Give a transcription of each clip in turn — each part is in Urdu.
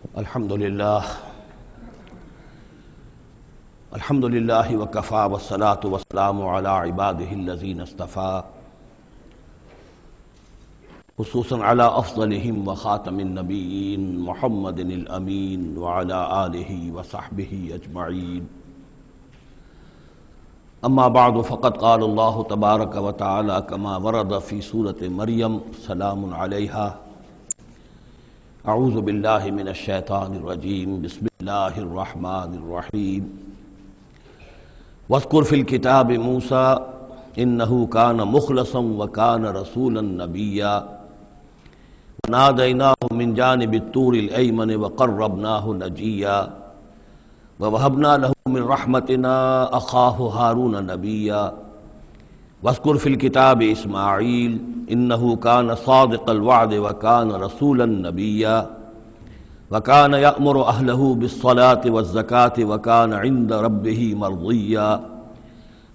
الحمد للہ وکفا والصلاة والسلام علی عباده الذین اصطفى خصوصا علی افضلهم وخاتم النبیین محمد الامین وعلی آلہ وصحبہ اجمعین اما بعد فقد قال اللہ تبارک وتعالی کما ورد فی سورۃ مریم سلام علیہا اعوذ باللہ من الشیطان الرجیم بسم اللہ الرحمن الرحیم واذکر فی الکتاب موسیٰ انہ کان مخلصا وکان رسولا نبیا ونادیناہ من جانب الطور الایمن وقربناہ نجیا ووہبنا لہ من رحمتنا اخاہ ہارون نبیا واذکر فی الکتاب اسماعیل انہ کان صادق الوعد وکان رسولا نبیا وکان یأمر اہلہ بالصلاة والزکاة وکان عند ربہ مرضیا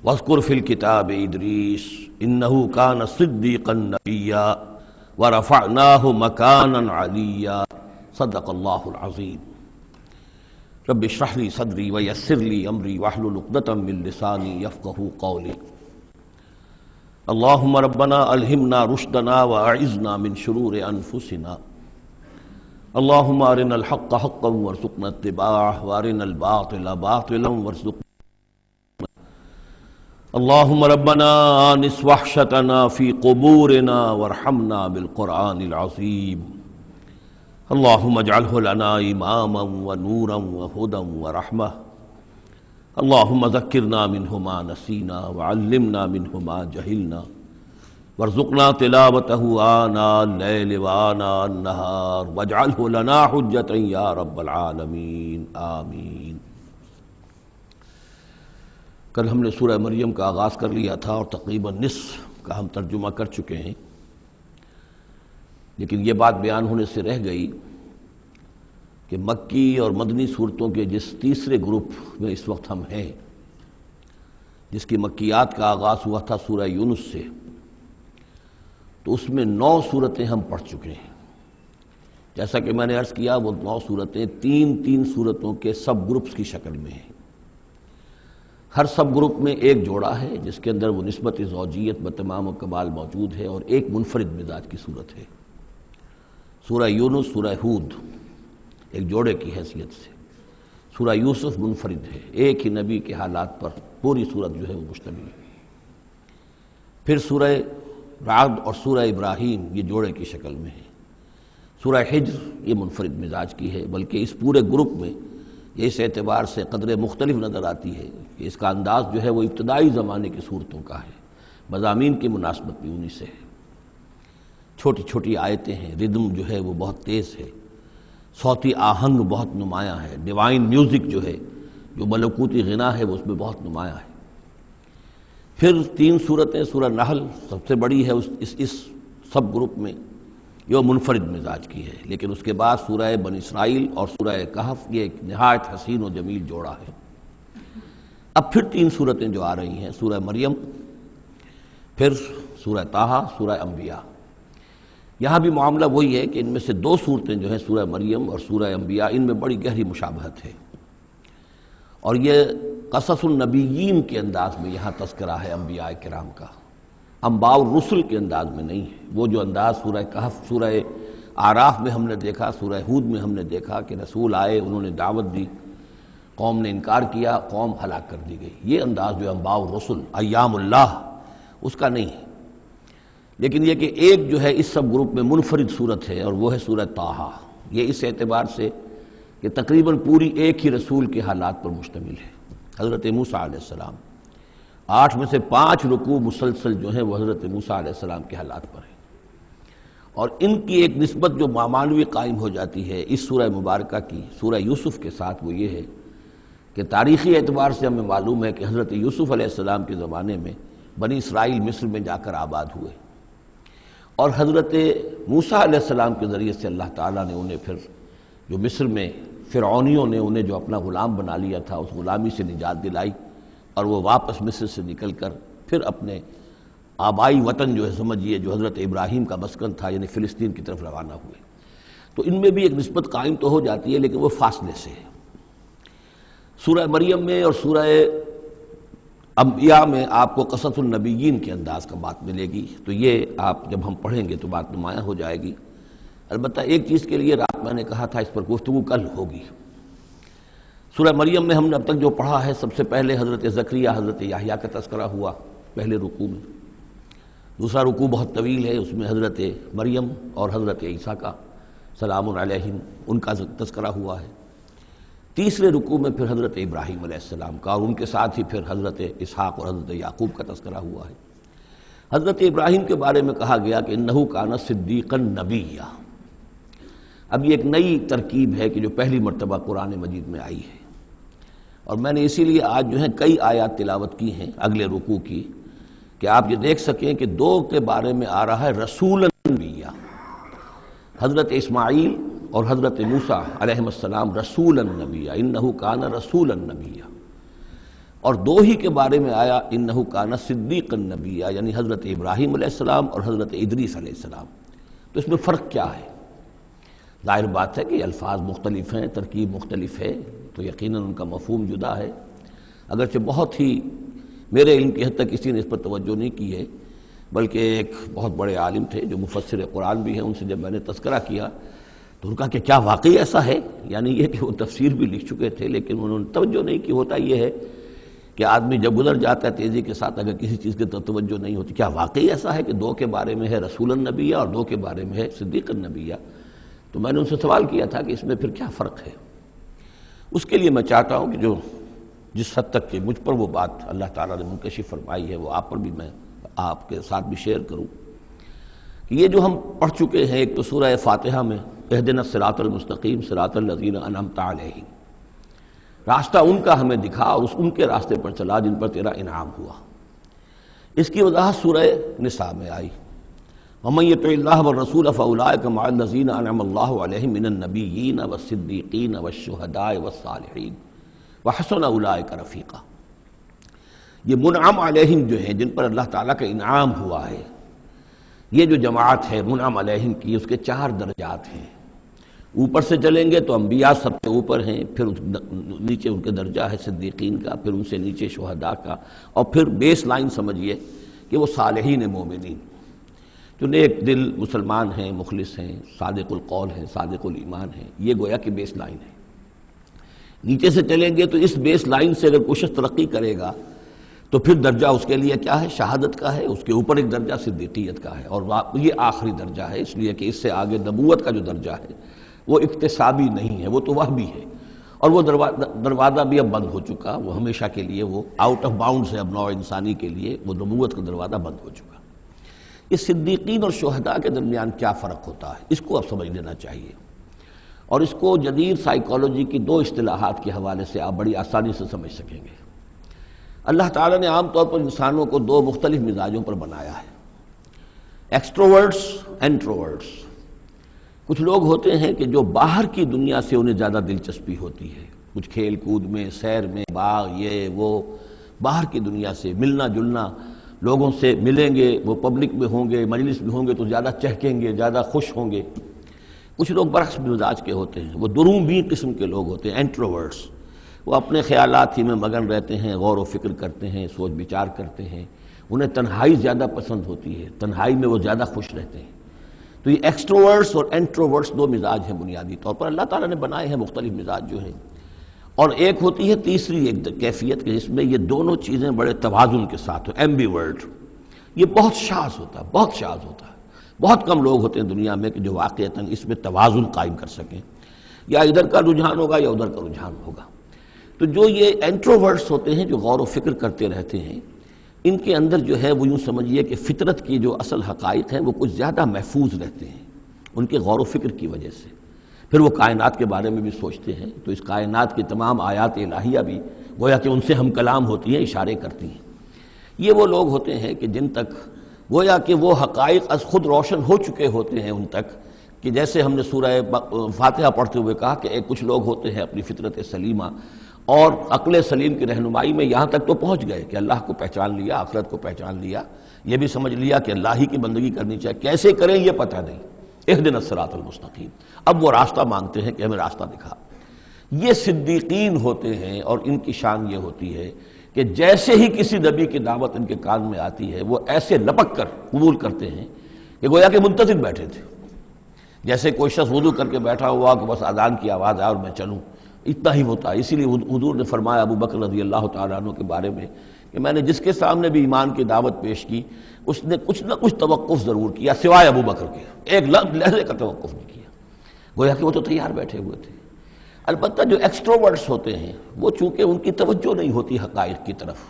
واذکر فی الکتاب ادریس انہ کان صدیقا نبیا ورفعناہ مکانا علیا صدق اللہ العظیم رب اشرح لی صدری ویسر لی امری واحلل عقدۃ من لسانی یفقہوا قولی اللہم ربنا الہمنا رشدنا واعذنا من شرور انفسنا اللہم ارنا الحق حقا وارزقنا اتباعہ وارنا الباطل باطلا وارزقنا اللہم ربنا آنس وحشتنا فی قبورنا وارحمنا بالقرآن العظیم اللہم اجعلہ لنا اماما ونورا وہدا ورحمہ اللہم ذکرنا منہ ما نسینا وعلمنا منہ ما جہلنا وارزقنا تلاوتہ آناء اللیل وآناء النہار واجعلہ لنا حجتا یا رب العالمین آمین۔ کل ہم نے سورہ مریم کا آغاز کر لیا تھا اور تقریباً نصف کا ہم ترجمہ کر چکے ہیں، لیکن یہ بات بیان ہونے سے رہ گئی کہ مکی اور مدنی صورتوں کے جس تیسرے گروپ میں اس وقت ہم ہیں، جس کی مکیات کا آغاز ہوا تھا سورہ یونس سے، تو اس میں 9 صورتیں ہم پڑھ چکے ہیں۔ جیسا کہ میں نے عرض کیا، وہ 9 صورتیں تین صورتوں کے سب گروپس کی شکل میں ہیں۔ ہر سب گروپ میں ایک جوڑا ہے جس کے اندر وہ نسبت زوجیت بتمام و کمال موجود ہے، اور ایک منفرد مزاج کی صورت ہے۔ سورہ یونس، سورہ ہود ایک جوڑے کی حیثیت سے، سورہ یوسف منفرد ہے، ایک ہی نبی کے حالات پر پوری صورت جو ہے وہ مشتمل ہے۔ پھر سورہ رعد اور سورہ ابراہیم یہ جوڑے کی شکل میں ہے۔ سورہ حجر یہ منفرد مزاج کی ہے، بلکہ اس پورے گروپ میں یہ اس اعتبار سے قدرے مختلف نظر آتی ہے کہ اس کا انداز جو ہے وہ ابتدائی زمانے کی صورتوں کا ہے، مضامین کی مناسبت بھی انہی سے ہے۔ چھوٹی چھوٹی آیتیں ہیں، ردم جو ہے وہ بہت تیز ہے، صوتی آہنگ بہت نمایاں ہے، ڈیوائن میوزک جو ہے، جو ملکوتی غنا ہے، وہ اس میں بہت نمایاں ہے۔ پھر 3 صورتیں، سورہ نحل سب سے بڑی ہے اس سب گروپ میں، جو منفرد مزاج کی ہے، لیکن اس کے بعد سورہ بنی اسرائیل اور سورہ کہف یہ ایک نہایت حسین و جمیل جوڑا ہے۔ اب پھر 3 صورتیں جو آ رہی ہیں، سورہ مریم، پھر سورہ طٰہٰ، سورہ انبیاء۔ یہاں بھی معاملہ وہی ہے کہ ان میں سے 2 صورتیں جو ہیں سورہ مریم اور سورہ انبیاء، ان میں بڑی گہری مشابہت ہے، اور یہ قصص النبیین کے انداز میں یہاں تذکرہ ہے انبیاء کرام کا، انباء الرسل کے انداز میں نہیں ہے۔ وہ جو انداز سورہ کہف، سورہ اعراف میں ہم نے دیکھا، سورہ ہود میں ہم نے دیکھا کہ رسول آئے، انہوں نے دعوت دی، قوم نے انکار کیا، قوم ہلاک کر دی گئی، یہ انداز جو انباء الرسل، ایام اللہ، اس کا نہیں ہے۔ لیکن یہ کہ ایک جو ہے اس سب گروپ میں منفرد صورت ہے، اور وہ ہے سورہ طٰہٰ۔ یہ اس اعتبار سے کہ تقریباً پوری ایک ہی رسول کے حالات پر مشتمل ہے، حضرت موسیٰ علیہ السلام۔ 8 میں سے 5 رکوع مسلسل جو ہیں وہ حضرت موسیٰ علیہ السلام کے حالات پر ہیں، اور ان کی ایک نسبت جو معنوی قائم ہو جاتی ہے اس سورہ مبارکہ کی سورہ یوسف کے ساتھ، وہ یہ ہے کہ تاریخی اعتبار سے ہمیں معلوم ہے کہ حضرت یوسف علیہ السلام کے زمانے میں بنی اسرائیل مصر میں جا کر آباد ہوئے، اور حضرت موسیٰ علیہ السلام کے ذریعے سے اللہ تعالیٰ نے انہیں پھر جو مصر میں فرعونیوں نے انہیں جو اپنا غلام بنا لیا تھا، اس غلامی سے نجات دلائی، اور وہ واپس مصر سے نکل کر پھر اپنے آبائی وطن جو ہے سمجھیے جو حضرت ابراہیم کا مسکن تھا، یعنی فلسطین کی طرف روانہ ہوئے۔ تو ان میں بھی ایک نسبت قائم تو ہو جاتی ہے، لیکن وہ فاصلے سے ہے۔ سورہ مریم میں اور سورہ انبیاء میں آپ کو قصص النبیین کے انداز کا بات ملے گی، تو یہ آپ جب ہم پڑھیں گے تو بات نمایاں ہو جائے گی۔ البتہ ایک چیز کے لیے رات میں نے کہا تھا اس پر گفتگو کل ہوگی۔ سورہ مریم میں ہم نے اب تک جو پڑھا ہے، سب سے پہلے حضرت زکریا حضرت یحییٰ کا تذکرہ ہوا پہلے رکوع میں۔ دوسرا رکوع بہت طویل ہے، اس میں حضرت مریم اور حضرت عیسیٰ کا سلام علیہم ان کا تذکرہ ہوا ہے۔ تیسرے رکوع میں پھر حضرت ابراہیم علیہ السلام کا، اور ان کے ساتھ ہی پھر حضرت اسحاق اور حضرت یعقوب کا تذکرہ ہوا ہے۔ حضرت ابراہیم کے بارے میں کہا گیا کہ انہ کان صدیقا نبیّا۔ اب یہ ایک نئی ترکیب ہے کہ جو پہلی مرتبہ قرآن مجید میں آئی ہے، اور میں نے اسی لیے آج جو ہے کئی آیات تلاوت کی ہیں اگلے رکوع کی، کہ آپ یہ دیکھ سکیں کہ دو کے بارے میں آ رہا ہے رسول نبیّا۔ حضرت اسماعیل اور حضرت موسیٰ علیہ السلام رسول النبیّا، انہ کان رسول النبیّا، اور دو ہی کے بارے میں آیا انہ کان صدیق النبیّا، یعنی حضرت ابراہیم علیہ السلام اور حضرت ادریس علیہ السلام۔ تو اس میں فرق کیا ہے؟ ظاہر بات ہے کہ الفاظ مختلف ہیں، ترکیب مختلف ہے، تو یقیناً ان کا مفہوم جدا ہے۔ اگرچہ بہت ہی میرے علم کی حد تک کسی نے اس پر توجہ نہیں کی ہے، بلکہ ایک بہت بڑے عالم تھے جو مفسر قرآن بھی ہیں، ان سے جب میں نے تذکرہ کیا تو ان کا کہ کیا واقعی ایسا ہے؟ یعنی یہ کہ وہ تفسیر بھی لکھ چکے تھے لیکن انہوں نے توجہ نہیں کی۔ ہوتا یہ ہے کہ آدمی جب گزر جاتا ہے تیزی کے ساتھ، اگر کسی چیز کی توجہ نہیں ہوتی، کیا واقعی ایسا ہے کہ دو کے بارے میں ہے رسول النبیّہ اور دو کے بارے میں ہے صدیق النبیّہ؟ تو میں نے ان سے سوال کیا تھا کہ اس میں پھر کیا فرق ہے۔ اس کے لیے میں چاہتا ہوں کہ جو جس حد تک کہ مجھ پر وہ بات اللہ تعالیٰ نے منکشف فرمائی ہے وہ آپ پر بھی میں آپ کے ساتھ بھی شیئر کروں۔ کہ یہ جو ہم پڑھ چکے ہیں، ایک تو سورہ فاتحہ میں اہدنا الصراط المستقیم صراط الذین انعمت علیہم، راستہ ان کا ہمیں دکھا اور ان کے راستے پر چلا جن پر تیرا انعام ہوا۔ اس کی وضاحت سورہ نساء میں آئی، وَمَن يُطِعِ اللَّهَ وَالرَّسُولَ فَأُولَٰئِكَ مَعَ الَّذِينَ أَنْعَمَ اللَّهُ عَلَيْهِم مِّنَ النَّبِيِّينَ وَالصِّدِّيقِينَ وَالشُّهَدَاءِ وَالصَّالِحِينَ وَحَسُنَ أُولَٰئِكَ رَفِيقًا۔ یہ منعم علیہم جو ہیں، جن پر اللہ تعالیٰ کا انعام ہوا ہے، یہ جو جماعت ہے منعم علیہم کی، اس کے 4 درجات ہیں۔ اوپر سے چلیں گے تو انبیاء سب سے اوپر ہیں، پھر نیچے ان کے درجہ ہے صدیقین کا، پھر ان سے نیچے شہداء کا، اور پھر بیس لائن سمجھیے کہ وہ صالحین مومنین جو نیک دل مسلمان ہیں، مخلص ہیں، صادق القول ہیں، صادق الایمان ہیں، یہ گویا کہ بیس لائن ہے۔ نیچے سے چلیں گے تو اس بیس لائن سے اگر کوئی شخص ترقی کرے گا تو پھر درجہ اس کے لیے کیا ہے؟ شہادت کا ہے، اس کے اوپر ایک درجہ صدیقیت کا ہے، اور یہ آخری درجہ ہے، اس لیے کہ اس سے آگے نبوت کا جو درجہ ہے وہ اکتسابی نہیں ہے، وہ تو وہبی ہے، اور وہ دروازہ بھی اب بند ہو چکا، وہ ہمیشہ کے لیے وہ آؤٹ آف باؤنڈز ہے، اب نوع انسانی کے لیے وہ نبوت کا دروازہ بند ہو چکا۔ اس صدیقین اور شہداء کے درمیان کیا فرق ہوتا ہے، اس کو اب سمجھ لینا چاہیے، اور اس کو جدید سائیکالوجی کی 2 اصطلاحات کے حوالے سے آپ بڑی آسانی سے سمجھ سکیں گے۔ اللہ تعالیٰ نے عام طور پر انسانوں کو 2 مختلف مزاجوں پر بنایا ہے، ایکسٹروورٹس، انٹروورٹس۔ کچھ لوگ ہوتے ہیں کہ جو باہر کی دنیا سے انہیں زیادہ دلچسپی ہوتی ہے، کچھ کھیل کود میں، سیر میں، باغ، یہ وہ، باہر کی دنیا سے ملنا جلنا، لوگوں سے ملیں گے، وہ پبلک میں ہوں گے، مجلس میں ہوں گے تو زیادہ چہکیں گے، زیادہ خوش ہوں گے۔ کچھ لوگ برعکس مزاج کے ہوتے ہیں، وہ درومبی قسم کے لوگ ہوتے ہیں، انٹروورٹس۔ وہ اپنے خیالات ہی میں مگن رہتے ہیں، غور و فکر کرتے ہیں، سوچ بچار کرتے ہیں، انہیں تنہائی زیادہ پسند ہوتی ہے، تنہائی میں وہ زیادہ خوش رہتے ہیں۔ تو یہ ایکسٹروورٹس اور انٹروورٹس 2 مزاج ہیں بنیادی طور پر، اللہ تعالیٰ نے بنائے ہیں مختلف مزاج جو ہیں۔ اور ایک ہوتی ہے تیسری ایک کیفیت کہ جس میں یہ دونوں چیزیں بڑے توازن کے ساتھ ہو، ایمبیورٹ۔ یہ بہت شاذ ہوتا ہے، بہت شاذ ہوتا ہے، بہت کم لوگ ہوتے ہیں دنیا میں کہ جو واقعتاً اس میں توازن قائم کر سکیں، یا ادھر کا رجحان ہوگا یا ادھر کا رجحان ہوگا۔ تو جو یہ انٹروورٹس ہوتے ہیں، جو غور و فکر کرتے رہتے ہیں، ان کے اندر جو ہے وہ یوں سمجھیے کہ فطرت کی جو اصل حقائق ہیں وہ کچھ زیادہ محفوظ رہتے ہیں ان کے غور و فکر کی وجہ سے۔ پھر وہ کائنات کے بارے میں بھی سوچتے ہیں، تو اس کائنات کی تمام آیات الہیہ بھی گویا کہ ان سے ہم کلام ہوتی ہیں، اشارے کرتی ہیں۔ یہ وہ لوگ ہوتے ہیں کہ جن تک گویا کہ وہ حقائق از خود روشن ہو چکے ہوتے ہیں ان تک، کہ جیسے ہم نے سورہ فاتحہ پڑھتے ہوئے کہا کہ کچھ لوگ ہوتے ہیں اپنی فطرت سلیمہ اور عقل سلیم کی رہنمائی میں یہاں تک تو پہنچ گئے کہ اللہ کو پہچان لیا، آخرت کو پہچان لیا، یہ بھی سمجھ لیا کہ اللہ ہی کی بندگی کرنی چاہیے، کیسے کریں یہ پتہ نہیں، اہدنا الصراط المستقیم، اب وہ راستہ مانگتے ہیں کہ ہمیں راستہ دکھا۔ یہ صدیقین ہوتے ہیں، اور ان کی شان یہ ہوتی ہے کہ جیسے ہی کسی نبی کی دعوت ان کے کان میں آتی ہے وہ ایسے لپک کر قبول کرتے ہیں کہ گویا کہ منتظر بیٹھے تھے، جیسے کوئی شخص وضو کر کے بیٹھا ہوا کہ بس اذان کی آواز آئے اور میں چلوں، اتنا ہی ہوتا ہے۔ اسی لیے حضور نے فرمایا ابو بکر رضی اللہ تعالیٰ عنہ کے بارے میں کہ میں نے جس کے سامنے بھی ایمان کی دعوت پیش کی اس نے کچھ نہ کچھ توقف ضرور کیا سوائے ابو بکر کے، ایک لحظے کا توقف نہیں کیا، گویا کہ وہ تو تیار بیٹھے ہوئے تھے۔ البتہ جو ایکسٹروورٹس ہوتے ہیں وہ چونکہ ان کی توجہ نہیں ہوتی حقائق کی طرف،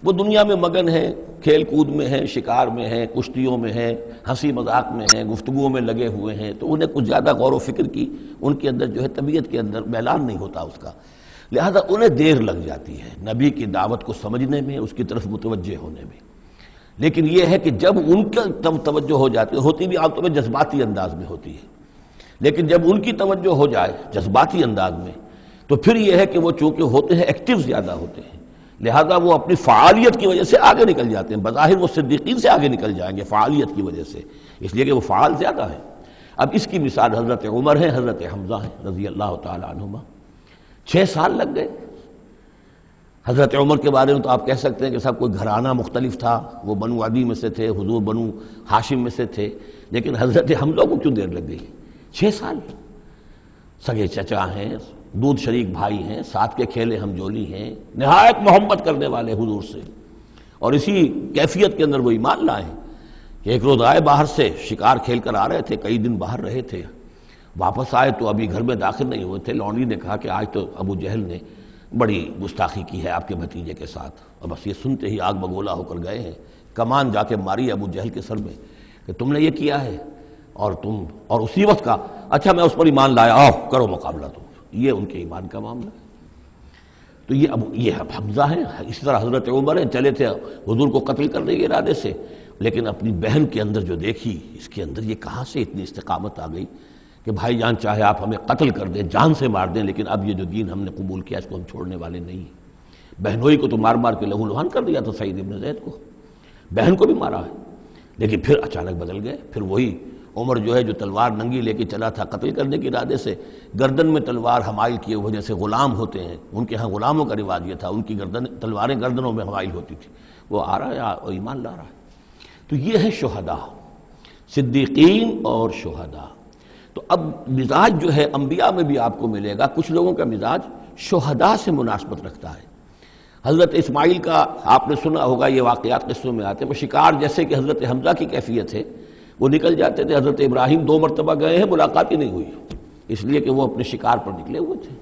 وہ دنیا میں مگن ہیں، کھیل کود میں ہیں، شکار میں ہیں، کشتیوں میں ہیں، ہنسی مذاق میں ہیں، گفتگوؤں میں لگے ہوئے ہیں، تو انہیں کچھ زیادہ غور و فکر کی ان کے اندر جو ہے طبیعت کے اندر میلان نہیں ہوتا اس کا، لہذا انہیں دیر لگ جاتی ہے نبی کی دعوت کو سمجھنے میں، اس کی طرف متوجہ ہونے میں۔ لیکن یہ ہے کہ جب ان کا توجہ ہو جاتی ہے، ہوتی بھی عام طور پہ جذباتی انداز میں ہوتی ہے، لیکن جب ان کی توجہ ہو جائے جذباتی انداز میں تو پھر یہ ہے کہ وہ چونکہ ہوتے ہیں ایکٹیو زیادہ ہوتے ہیں، لہذا وہ اپنی فعالیت کی وجہ سے آگے نکل جاتے ہیں، بظاہر وہ صدیقین سے آگے نکل جائیں گے فعالیت کی وجہ سے، اس لیے کہ وہ فعال زیادہ ہیں۔ اب اس کی مثال حضرت عمر ہے، حضرت حمزہ ہیں رضی اللہ تعالی عنہما۔ 6 سال لگ گئے۔ حضرت عمر کے بارے میں تو آپ کہہ سکتے ہیں کہ سب کوئی گھرانہ مختلف تھا، وہ بنو عدی میں سے تھے، حضور بنو ہاشم میں سے تھے، لیکن حضرت حمزہ کو کیوں دیر لگ گئی؟ 6 سال۔ سگے چچا ہیں، دودھ شریک بھائی ہیں، ساتھ کے کھیلے ہم جولی ہیں، نہایت محبت کرنے والے حضور سے، اور اسی کیفیت کے اندر وہ ایمان لائے کہ ایک روز آئے باہر سے، شکار کھیل کر آ رہے تھے، کئی دن باہر رہے تھے، واپس آئے تو ابھی گھر میں داخل نہیں ہوئے تھے، لونڈی نے کہا کہ آج تو ابو جہل نے بڑی گستاخی کی ہے آپ کے بھتیجے کے ساتھ، اور بس یہ سنتے ہی آگ بگولا ہو کر گئے ہیں، کمان جا کے ماری ابو جہل کے سر میں کہ تم نے یہ کیا ہے، اور اسی وقت کا اچھا میں اس پر ایمان لایا، آؤ کرو مقابلہ تم۔ یہ ان کے ایمان کا معاملہ ہے۔ تو یہ حمزہ ہیں، اسی طرح حضرت عمر ہیں، چلے تھے حضور کو قتل کرنے کے ارادے سے، لیکن اپنی بہن کے اندر جو دیکھی، اس کے اندر یہ کہاں سے اتنی استقامت آ گئی کہ بھائی جان چاہے آپ ہمیں قتل کر دیں، جان سے مار دیں، لیکن اب یہ جو دین ہم نے قبول کیا اس کو ہم چھوڑنے والے نہیں ہیں۔ بہنوئی کو تو مار مار کے لہو لہان کر دیا تھا سعید ابن زید کو، بہن کو بھی مارا ہے، لیکن پھر اچانک بدل گئے۔ پھر وہی عمر جو ہے جو تلوار ننگی لے کے چلا تھا قتل کرنے کے ارادے سے، گردن میں تلوار حمائل کیے ہوئے، جیسے غلام ہوتے ہیں، ان کے ہاں غلاموں کا رواج یہ تھا، ان کی تلواریں گردنوں میں حمائل ہوتی تھی، وہ آ رہا ہے اور ایمان لا رہا ہے۔ تو یہ ہے شہداء، صدیقین اور شہداء۔ تو اب مزاج جو ہے انبیاء میں بھی آپ کو ملے گا، کچھ لوگوں کا مزاج شہداء سے مناسبت رکھتا ہے۔ حضرت اسماعیل کا آپ نے سنا ہوگا، یہ واقعات قصوں میں آتے ہیں، وہ شکار جیسے کہ حضرت حمزہ کی کیفیت ہے، وہ نکل جاتے تھے۔ حضرت ابراہیم 2 مرتبہ گئے ہیں، ملاقات ہی نہیں ہوئی، اس لیے کہ وہ اپنے شکار پر نکلے ہوئے تھے۔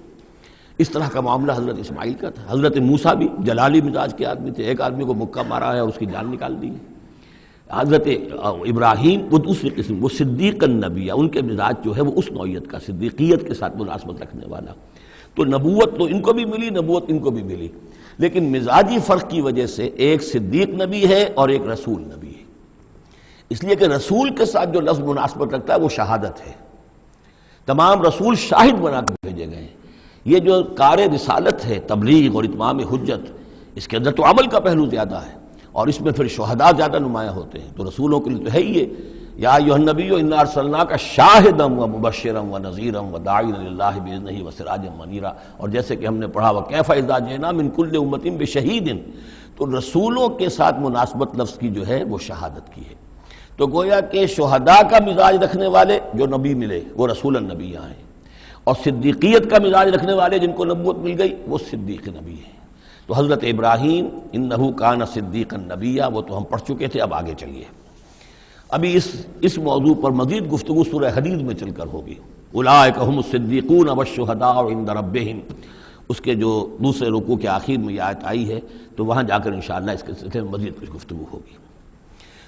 اس طرح کا معاملہ حضرت اسماعیل کا تھا۔ حضرت موسیٰ بھی جلالی مزاج کے آدمی تھے، ایک آدمی کو مکہ مارا ہے اور اس کی جان نکال دی ہے۔ حضرت ابراہیم وہ دوسری قسم، وہ صدیق النبی، ان کے مزاج جو ہے وہ اس نوعیت کا، صدیقیت کے ساتھ مناسبت رکھنے والا۔ تو نبوت تو ان کو بھی ملی، نبوت ان کو بھی ملی، لیکن مزاجی فرق کی وجہ سے ایک صدیق نبی ہے اور ایک رسول نبی ہے، اس لیے کہ رسول کے ساتھ جو لفظ مناسبت رکھتا ہے وہ شہادت ہے۔ تمام رسول شاہد بنا کر بھیجے گئے ہیں۔ یہ جو کار رسالت ہے، تبلیغ اور اتمام حجت، اس کے اندر تو عمل کا پہلو زیادہ ہے، اور اس میں پھر شہداء زیادہ نمایاں ہوتے ہیں۔ تو رسولوں کے لیے تو ہے ہی یہ، یا ایھا النبی انا ارسلناک شاہدا ومبشرا ونذیرا وداعیا الی اللہ باذنہ وسراجا منیرا، اور جیسے کہ ہم نے پڑھا وکیف اذا جئنا من کل امۃ بشہید، تو رسولوں کے ساتھ مناسبت لفظ کی جو ہے وہ شہادت کی ہے۔ تو گویا کہ شہداء کا مزاج رکھنے والے جو نبی ملے وہ رسول النبی ہیں، اور صدیقیت کا مزاج رکھنے والے جن کو نبوت مل گئی وہ صدیق نبی ہیں۔ تو حضرت ابراہیم انہ کان صدیقا نبیا، وہ تو ہم پڑھ چکے تھے، اب آگے چلیے۔ ابھی اس موضوع پر مزید گفتگو سورہ حدید میں چل کر ہوگی۔ اولئک ھم الصدیقون والشہداء عند ربہم، اس کے جو دوسرے رکوع کے آخر میں یہ آیت آئی ہے، تو وہاں جا کر انشاءاللہ اس کے سلسلے میں مزید کچھ گفتگو ہوگی۔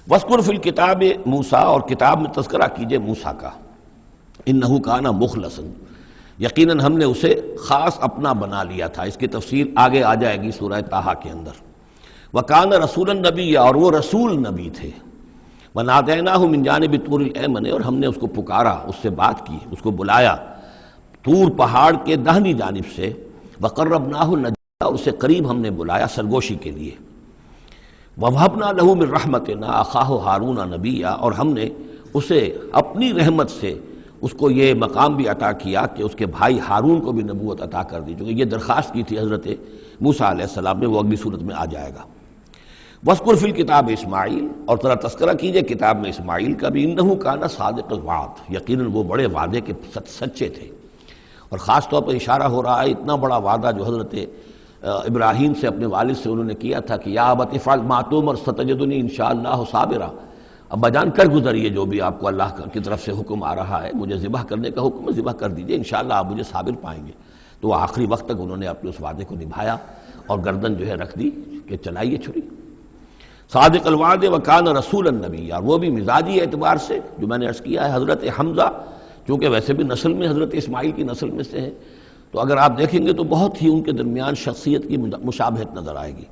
وَاذْكُرْ فِي الْكِتَابِ موسیٰ، اور کتاب میں تذکرہ کیجئے موسیٰ کا، انہ کان مخلصا، یقیناً ہم نے اسے خاص اپنا بنا لیا تھا۔ اس کی تفسیر آگے آ جائے گی سورہ طٰہٰ کے اندر۔ وَكَانَ رَسُولًا نَبِيًّا، اور وہ رسول نبی تھے۔ وَنَادَيْنَاهُ مِن جَانِبِ الطُّورِ الْأَيْمَنِ، اور ہم نے اس کو پکارا، اس سے بات کی، اس کو بلایا طور پہاڑ کے داہنی جانب سے۔ وَقَرَّبْنَاهُ نَجِيًّا، اور اسے قریب ہم نے بلایا سرگوشی کے لیے۔ وَوَهَبْنَا لَهُ مِن رَحْمَتِنَا أَخَاهُ هَارُونَ نَبِيًّا، اور ہم نے اسے اپنی رحمت سے اس کو یہ مقام بھی عطا کیا کہ اس کے بھائی ہارون کو بھی نبوت عطا کر دی، چونکہ یہ درخواست کی تھی حضرت موسیٰ علیہ السلام نے، وہ اگلی صورت میں آ جائے گا۔ وَاذْكُرْ فِي الْكِتَابِ اسماعیل، اور ذرا تذکرہ کیجئے کتاب میں اسماعیل کا بھی، انہ کان صادق الوعد، یقیناً وہ بڑے وعدے کے سچے تھے۔ اور خاص طور پر اشارہ ہو رہا ہے اتنا بڑا وعدہ جو حضرت ابراہیم سے اپنے والد سے انہوں نے کیا تھا کہ یا ابت افعل ما تؤمر ستجدنی انشاءاللہ صابرا، ابا جان کر گزریے جو بھی آپ کو اللہ کی طرف سے حکم آ رہا ہے، مجھے ذبح کرنے کا حکم ہے، ذبح کر دیجئے، انشاءاللہ آپ مجھے صابر پائیں گے۔ تو وہ آخری وقت تک انہوں نے اپنے اس وعدے کو نبھایا اور گردن جو ہے رکھ دی کہ چلائیے چھری۔ صادق الوعد وکان رسول النبی، اور وہ بھی مزاجی اعتبار سے جو میں نے عرض کیا ہے، حضرت حمزہ چونکہ ویسے بھی نسل میں حضرت اسماعیل کی نسل میں سے ہیں، تو اگر آپ دیکھیں گے تو بہت ہی ان کے درمیان شخصیت کی مشابہت نظر آئے گی۔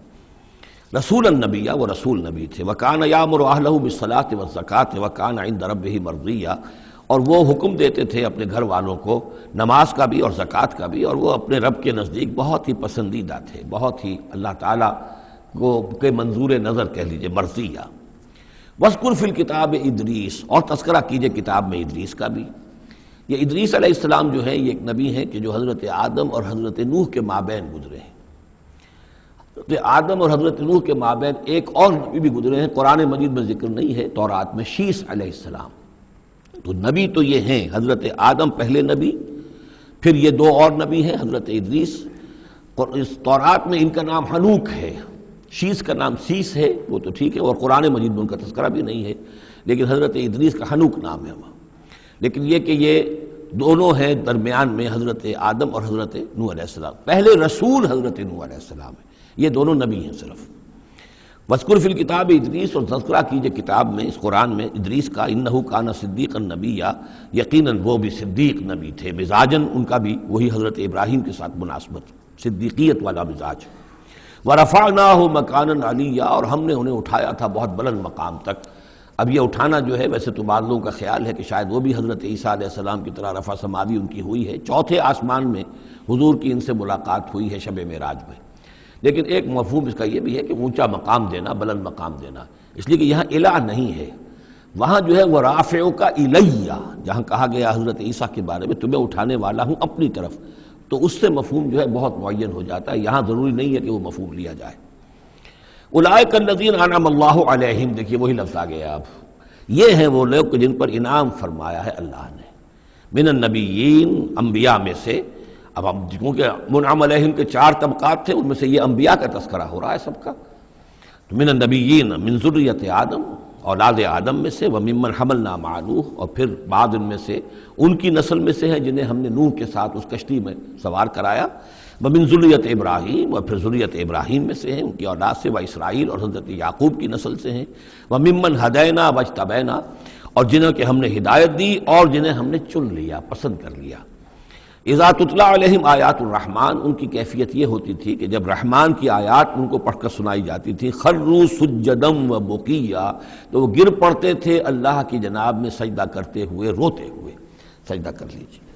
رسول النبی، وہ رسول نبی تھے۔ وکان یامر اہلہ بالصلاۃ والزکاۃ وکان عند ربہ مرضیہ، اور وہ حکم دیتے تھے اپنے گھر والوں کو نماز کا بھی اور زکوٰۃ کا بھی، اور وہ اپنے رب کے نزدیک بہت ہی پسندیدہ تھے، بہت ہی اللہ تعالیٰ کو کے منظور نظر کہہ لیجئے، مرضیہ۔ وَاذْكُرْ فِي الْكِتَابِ ادریس، اور تذکرہ کیجئے کتاب میں ادریس کا بھی۔ یہ ادریس علیہ السلام جو ہے یہ ایک نبی ہیں کہ جو حضرت آدم اور حضرت نوح کے مابین گزرے ہیں۔ حضرت آدم اور حضرت نوح کے مابین ایک اور نبی بھی گزرے ہیں، قرآن مجید میں ذکر نہیں ہے، تورات میں، شیس علیہ السلام۔ تو نبی تو یہ ہیں حضرت آدم پہلے نبی، پھر یہ دو اور نبی ہیں حضرت ادریس، اور اس تورات میں ان کا نام حنوک ہے، شیس کا نام سیس ہے، وہ تو ٹھیک ہے، اور قرآن مجید میں ان کا تذکرہ بھی نہیں ہے، لیکن حضرت ادریس کا حنوک نام ہے وہاں۔ لیکن یہ کہ یہ دونوں ہیں درمیان میں حضرت آدم اور حضرت نوح علیہ السلام، پہلے رسول حضرت نوح علیہ السلام ہے، یہ دونوں نبی ہیں صرف۔ وَاذْكُرْ فِي الْكِتَابِ ادریس، اور تذکرہ کیجئے کتاب میں، اس قرآن میں، ادریس کا، انہ کان صدیقا نبیا، یقیناً وہ بھی صدیق نبی تھے، مزاجاً ان کا بھی وہی حضرت ابراہیم کے ساتھ مناسبت، صدیقیت والا مزاج۔ وَرَفَعْنَاهُ مَكَانًا عَلِيًّا، اور ہم نے انہیں اٹھایا تھا بہت بلند مقام تک۔ اب یہ اٹھانا جو ہے ویسے تو بعض لوگوں کا خیال ہے کہ شاید وہ بھی حضرت عیسیٰ علیہ السلام کی طرح رفع سماوی ان کی ہوئی ہے، چوتھے آسمان میں حضور کی ان سے ملاقات ہوئی ہے شب معراج میں۔ لیکن ایک مفہوم اس کا یہ بھی ہے کہ اونچا مقام دینا، بلند مقام دینا، اس لیے کہ یہاں الہ نہیں ہے، وہاں جو ہے وہ رافعک الیہ، جہاں کہا گیا حضرت عیسیٰ کے بارے میں تمہیں اٹھانے والا ہوں اپنی طرف، تو اس سے مفہوم جو ہے بہت معین ہو جاتا ہے، یہاں ضروری نہیں ہے کہ وہ مفہوم لیا جائے۔ اولئک الذین انعم اللہ علیہم، دیکھیے وہی لفظ آ گیا اب، یہ ہیں وہ لوگ جن پر انعام فرمایا ہے اللہ نے، من النبیین، انبیاء میں سے۔ اب ہم کیونکہ منعم علیہم کے 4 طبقات تھے، ان میں سے یہ انبیاء کا تذکرہ ہو رہا ہے سب کا، تو من النبیین من ذریت آدم، اولاد آدم میں سے، وممن حملنا مع نوح، اور پھر بعد ان میں سے ان کی نسل میں سے ہیں جنہیں ہم نے نوح کے ساتھ اس کشتی میں سوار کرایا، ومن ذریت ابراہیم، اور پھر ذریت ابراہیم میں سے ہیں ان کی اولاد سے، و اسرائیل، اور حضرت یعقوب کی نسل سے ہیں، وممن ہدینا واجتبینا، اور جنہیں کہ ہم نے ہدایت دی اور جنہیں ہم نے چن لیا، پسند کر لیا۔ اذا تتلی علیہم آیات الرحمن، ان کی کیفیت یہ ہوتی تھی کہ جب رحمان کی آیات ان کو پڑھ کر سنائی جاتی تھی، خروا سجدا و بکیا، تو وہ گر پڑتے تھے اللہ کی جناب میں سجدہ کرتے ہوئے، روتے ہوئے۔ سجدہ کر لیجیے۔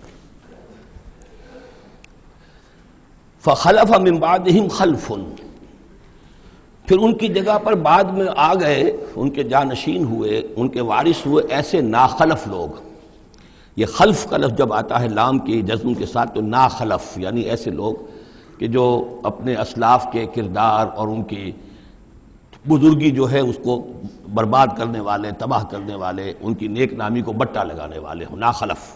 فخلف من بعدہم خلف، پھر ان کی جگہ پر بعد میں آ گئے، ان کے جانشین ہوئے، ان کے وارث ہوئے ایسے ناخلف لوگ۔ یہ خلف کا لفظ جب آتا ہے لام کی جزم کے ساتھ تو ناخلف، یعنی ایسے لوگ کہ جو اپنے اسلاف کے کردار اور ان کی بزرگی جو ہے اس کو برباد کرنے والے، تباہ کرنے والے، ان کی نیک نامی کو بٹا لگانے والے ہوں، ناخلف۔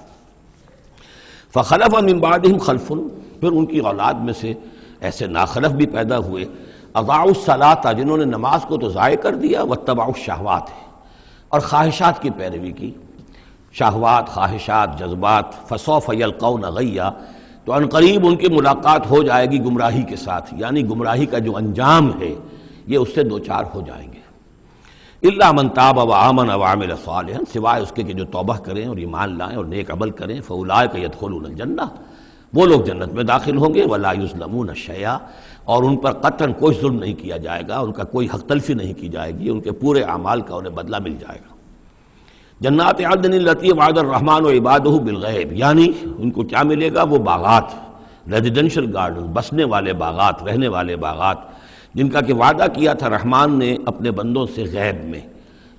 فخلف من بعدہم خلف، پھر ان کی اولاد میں سے ایسے ناخلف بھی پیدا ہوئے، اضاعوا الصلاۃ، جنہوں نے نماز کو تو ضائع کر دیا، واتبعوا الشہوات، اور خواہشات کی پیروی کی، شہوات، خواہشات، جذبات، فسوف یلقون غیا، تو ان قریب ان کی ملاقات ہو جائے گی گمراہی کے ساتھ، یعنی گمراہی کا جو انجام ہے یہ اس سے دوچار ہو جائیں گے۔ الا من تاب وآمن وعمل صالحا، سوائے اس کے کہ جو توبہ کریں اور ایمان لائیں اور نیک عمل کریں، فاولئک یدخلون الجنہ، وہ لوگ جنت میں داخل ہوں گے، ولا یظلمون شیئا، اور ان پر قطعاً کوئی ظلم نہیں کیا جائے گا، ان کا کوئی حق تلفی نہیں کی جائے گی، ان کے پورے اعمال کا انہیں بدلہ مل جائے گا۔ جنات عدن التی وعد الرحمن وعبادہ بالغیب، یعنی ان کو کیا ملے گا؟ وہ باغات، ریزیڈنشل گارڈن، بسنے والے باغات، رہنے والے باغات، جن کا کہ وعدہ کیا تھا رحمان نے اپنے بندوں سے غیب میں،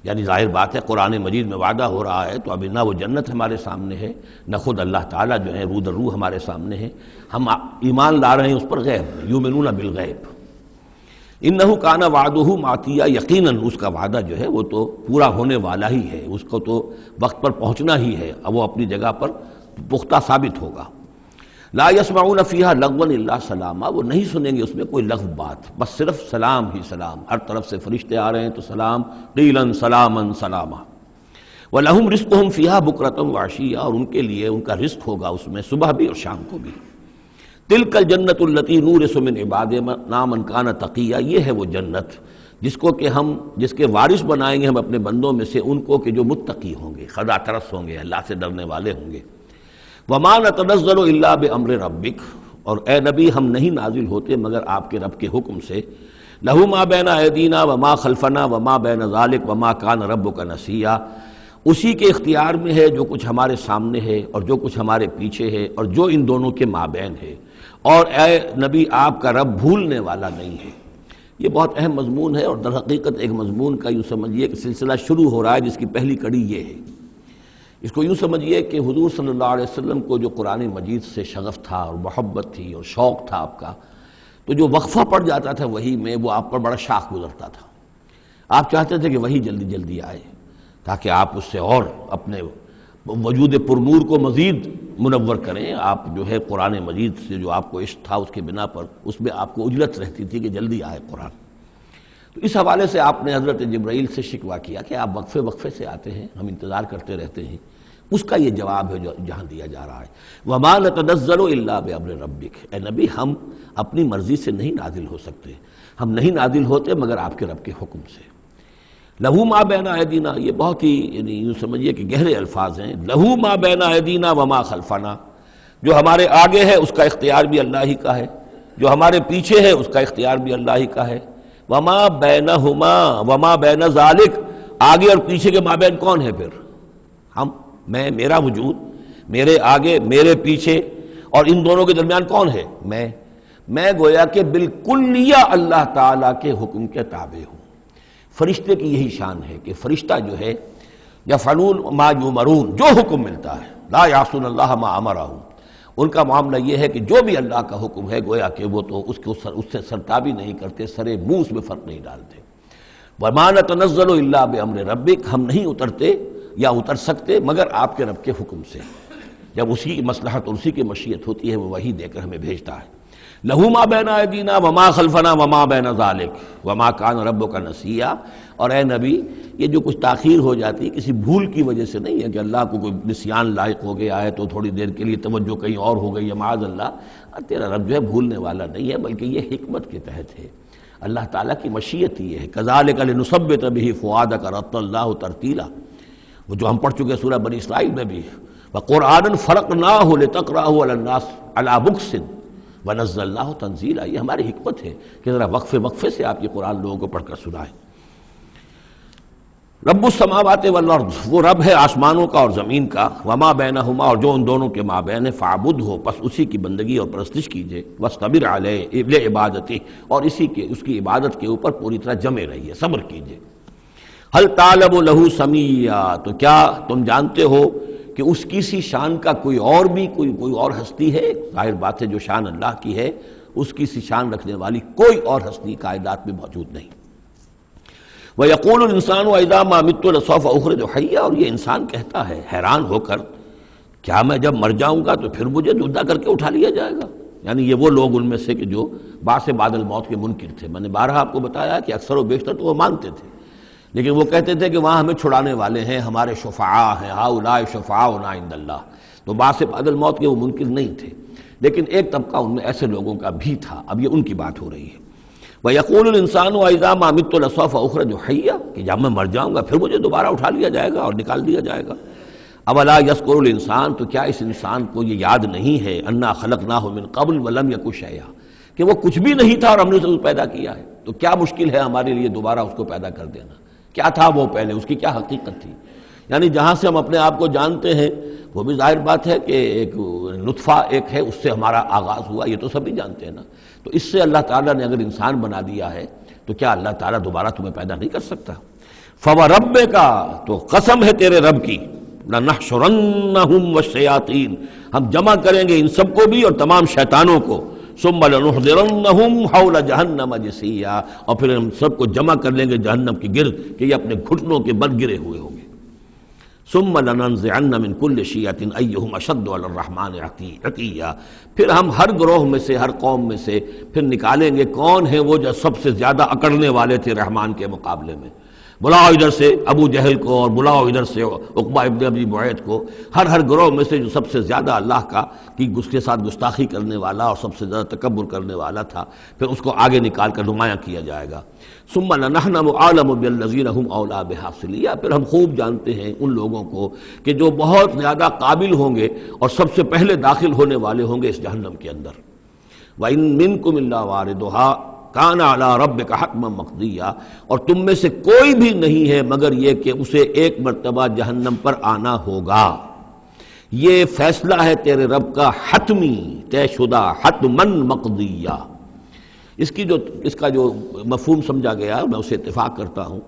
یعنی ظاہر بات ہے قرآن مجید میں وعدہ ہو رہا ہے تو ابھی نہ وہ جنت ہمارے سامنے ہے، نہ خود اللہ تعالیٰ جو ہے رو در رو ہمارے سامنے ہے، ہم ایمان لا رہے ہیں اس پر غیب، یؤمنون بالغیب۔ انہ کان وعدہ ماتیا، یقیناً اس کا وعدہ جو ہے وہ تو پورا ہونے والا ہی ہے، اس کو تو وقت پر پہنچنا ہی ہے، اب وہ اپنی جگہ پر پختہ ثابت ہوگا۔ لا یسمعون فیہا لغوا الا سلاما، وہ نہیں سنیں گے اس میں کوئی لغو بات، بس صرف سلام ہی سلام، ہر طرف سے فرشتے آ رہے ہیں تو سلام، قیلا سلاما سلاما۔ وَلَهُمْ رِزْقُهُمْ فِيهَا بُكْرَةً وَعَشِيًّا، اور ان کے لیے ان کا رزق ہوگا اس میں صبح بھی اور شام کو بھی۔ تِلْكَ الْجَنَّةُ الَّتِي نُورِثُ مِنْ عِبَادِنَا مَنْ كَانَ تَقِيًّا، یہ ہے وہ جنت جس کو کہ ہم جس کے وارث بنائیں گے ہم اپنے بندوں میں سے ان کو کہ جو متقی ہوں گے، خدا ترس ہوں گے، اللہ سے ڈرنے والے ہوں گے۔ وَمَا نَتَنَزَّلُ إِلَّا بِأَمْرِ رَبِّكَ، اور اے نبی ہم نہیں نازل ہوتے مگر آپ کے رب کے حکم سے۔ لَهُ مَا بَيْنَ أَيْدِينَا وَمَا خَلْفَنَا وَمَا بَيْنَ ذَلِكَ وَمَا كَانَ رَبُّكَ نَسِيًّا، اسی کے اختیار میں ہے جو کچھ ہمارے سامنے ہے اور جو کچھ ہمارے پیچھے ہے اور جو ان دونوں کے مابین ہے، اور اے نبی آپ کا رب بھولنے والا نہیں ہے۔ یہ بہت اہم مضمون ہے، اور در حقیقت ایک مضمون کا یوں سمجھیے کہ سلسلہ شروع ہو رہا ہے جس کی پہلی کڑی یہ ہے۔ اس کو یوں سمجھیے کہ حضور صلی اللہ علیہ وسلم کو جو قرآن مجید سے شغف تھا اور محبت تھی اور شوق تھا آپ کا، تو جو وقفہ پڑ جاتا تھا وحی میں وہ آپ پر بڑا شاق گزرتا تھا۔ آپ چاہتے تھے کہ وحی جلدی جلدی آئے تاکہ آپ اس سے اور اپنے وجود پرنور کو مزید منور کریں۔ آپ جو ہے قرآن مجید سے جو آپ کو عشق تھا اس کے بنا پر اس میں آپ کو اجلت رہتی تھی کہ جلدی آئے قرآن۔ تو اس حوالے سے آپ نے حضرت جبرائیل سے شکوہ کیا کہ آپ وقفے وقفے سے آتے ہیں، ہم انتظار کرتے رہتے ہیں۔ اس کا یہ جواب ہے جو جہاں دیا جا رہا ہے، وَمَا نَتَنَزَّلُ إِلَّا بِأَمْرِ رَبِّكَ، اے نبی ہم اپنی مرضی سے نہیں نازل ہو سکتے، ہم نہیں نازل ہوتے مگر آپ کے رب کے حکم سے۔ لہو ما بین ایدینا، یہ بہت ہی یعنی یوں سمجھیے کہ گہرے الفاظ ہیں۔ لہو ما بین ایدینا وما خلفنا، جو ہمارے آگے ہے اس کا اختیار بھی اللہ ہی کا ہے، جو ہمارے پیچھے ہے اس کا اختیار بھی اللہ ہی کا ہے۔ وما بینہما وما بین ذالک، آگے اور پیچھے کے مابین کون ہے پھر؟ ہم، میں، میرا وجود، میرے آگے میرے پیچھے، اور ان دونوں کے درمیان کون ہے؟ میں گویا کہ بالکلیہ اللہ تعالیٰ کے حکم کے تابع ہوں۔ فرشتے کی یہی شان ہے کہ فرشتہ جو ہے یفعلون ما یؤمرون، جو حکم ملتا ہے، لا یعصون اللہ ما امرہم، ان کا معاملہ یہ ہے کہ جو بھی اللہ کا حکم ہے گویا کہ وہ تو اس سے سرتابی نہیں کرتے، سرے منہ اس میں فرق نہیں ڈالتے۔ وَمَا نَتَنَزَّلُ إِلَّا بِأَمْرِ رَبِّكَ، ہم نہیں اترتے یا اتر سکتے مگر آپ کے رب کے حکم سے، جب اسی کی مصلحت اور اسی کی مشیت ہوتی ہے وہ وحی دے کر ہمیں بھیجتا ہے۔ لہو ما بین ایدینا وما خلفنا وما بین ذالک وما کان ربک نسیا، اور اے نبی یہ جو کچھ تاخیر ہو جاتی ہے کسی بھول کی وجہ سے نہیں ہے کہ اللہ کو کوئی نسیان لائق ہو گیا ہے تو تھوڑی دیر کے لیے توجہ کہیں اور ہو گئی ہے، معاذ اللہ، تیرا رب جو ہے بھولنے والا نہیں ہے، بلکہ یہ حکمت کے تحت ہے، اللہ تعالیٰ کی مشیت ہی ہے۔ کذالک لنثبت بہ فؤادک رتل اللہ ترتیلا، وہ جو ہم پڑھ چکے سورہ بنی اسرائیل میں بھی، وقرآنا فرقناہ لتقرأہ علی الناس علی مکث ونزلناہ تنزیلا، یہ ہماری حکمت ہے کہ ذرا وقفے وقفے سے آپ یہ قرآن لوگوں کو پڑھ کر سنائیں۔ رب السماوات والارض، وہ رب ہے آسمانوں کا اور زمین کا، وما بینہما، اور جو ان دونوں کے مابین ہے، فاعبدہ، پس اسی کی بندگی اور پرستش کیجئے، واصطبر علیہ لعبادتہ، اور اس کی عبادت کے اوپر پوری طرح جمے رہیے، صبر کیجئے۔ هل تعلم له سمیا، تو کیا تم جانتے ہو کہ اس کی سی شان کا کوئی اور بھی کوئی اور ہستی ہے؟ ظاہر بات ہے جو شان اللہ کی ہے اس کی سی شان رکھنے والی کوئی اور ہستی کائنات میں موجود نہیں۔ وَيَقُولُ الْإِنسَانُ وَإِذَا مَا مِتُّ لَسَوْفَ أُخْرَجُ حَيًّا، اور یہ انسان کہتا ہے حیران ہو کر، کیا میں جب مر جاؤں گا تو پھر مجھے زندہ کر کے اٹھا لیا جائے گا؟ یعنی یہ وہ لوگ ان میں سے کہ جو بعث بعد الموت کے منکر تھے۔ میں نے بارہا آپ کو بتایا کہ اکثر و بیشتر تو وہ مانتے تھے، لیکن وہ کہتے تھے کہ وہاں ہمیں چھڑانے والے ہیں، ہمارے شفعاء ہیں، ہؤلاء شفعاؤنا عند اللہ، تو بعث بعد الموت کے وہ منکر نہیں تھے، لیکن ایک طبقہ ان میں ایسے لوگوں کا بھی تھا۔ اب یہ ان کی بات ہو رہی ہے۔ وَيَقُولُ الْإِنسَانُ وَإِذَا مَا مِتُّ لَسَوْفَ أُخْرَجُ حَيًّا، کہ جب میں مر جاؤں گا پھر مجھے دوبارہ اٹھا لیا جائے گا اور نکال دیا جائے گا۔ أَوَلَا يَذْكُرُ الْإِنسَانُ، تو کیا اس انسان کو یہ یاد نہیں ہے، أَنَّا خَلَقْنَاهُ مِن قَبْلُ وَلَمْ يَكُ شَيْئًا، کہ وہ کچھ بھی نہیں تھا اور ہم نے اسے پیدا کیا ہے، تو کیا مشکل ہے ہمارے لیے دوبارہ اس کو پیدا کر دینا؟ کیا تھا وہ پہلے، اس کی کیا حقیقت تھی؟ یعنی جہاں سے ہم اپنے آپ کو جانتے ہیں وہ بھی ظاہر بات ہے کہ ایک نطفہ ایک ہے، اس سے ہمارا آغاز ہوا، یہ تو سبھی جانتے ہیں نا۔ تو اس سے اللہ تعالیٰ نے اگر انسان بنا دیا ہے تو کیا اللہ تعالیٰ دوبارہ تمہیں پیدا نہیں کر سکتا؟ فوربک، تو قسم ہے تیرے رب کی، لنحشرنہم والشیاطین، ہم جمع کریں گے ان سب کو بھی اور تمام شیطانوں کو، ثم لنحضرنہم حول جہنم جثیا، اور پھر ہم سب کو جمع کر لیں گے جہنم کے گرد کہ یہ اپنے گھٹنوں کے بل گرے ہوئے ہوں گے، ثم لننزعن من کل شیعۃ ایہم اشد علی الرحمن عتیا، پھر ہم ہر گروہ میں سے، ہر قوم میں سے پھر نکالیں گے کون ہیں وہ جو سب سے زیادہ اکڑنے والے تھے رحمان کے مقابلے میں، بلاؤ ادھر سے ابو جہل کو اور بلاؤ ادھر سے عقبہ ابن ابی معیط کو، ہر گروہ میں سے جو سب سے زیادہ اللہ کا کی اس کے ساتھ گستاخی کرنے والا اور سب سے زیادہ تکبر کرنے والا تھا، پھر اس کو آگے نکال کر نمایاں کیا جائے گا۔ ثم لنحن اعلم بالذین هم اولی بها صلیہ، پھر ہم خوب جانتے ہیں ان لوگوں کو کہ جو بہت زیادہ قابل ہوں گے اور سب سے پہلے داخل ہونے والے ہوں گے اس جہنم کے اندر۔ وَإِن مِّنكُمْ إِلَّا وَارِدُهَا کان علی ربک حتما مقضیا، اور تم میں سے کوئی بھی نہیں ہے مگر یہ کہ اسے ایک مرتبہ جہنم پر آنا ہوگا، یہ فیصلہ ہے تیرے رب کا حتمی، طے شدہ، حتما مقضیا۔ اس کا جو مفہوم سمجھا گیا میں اسے اتفاق کرتا ہوں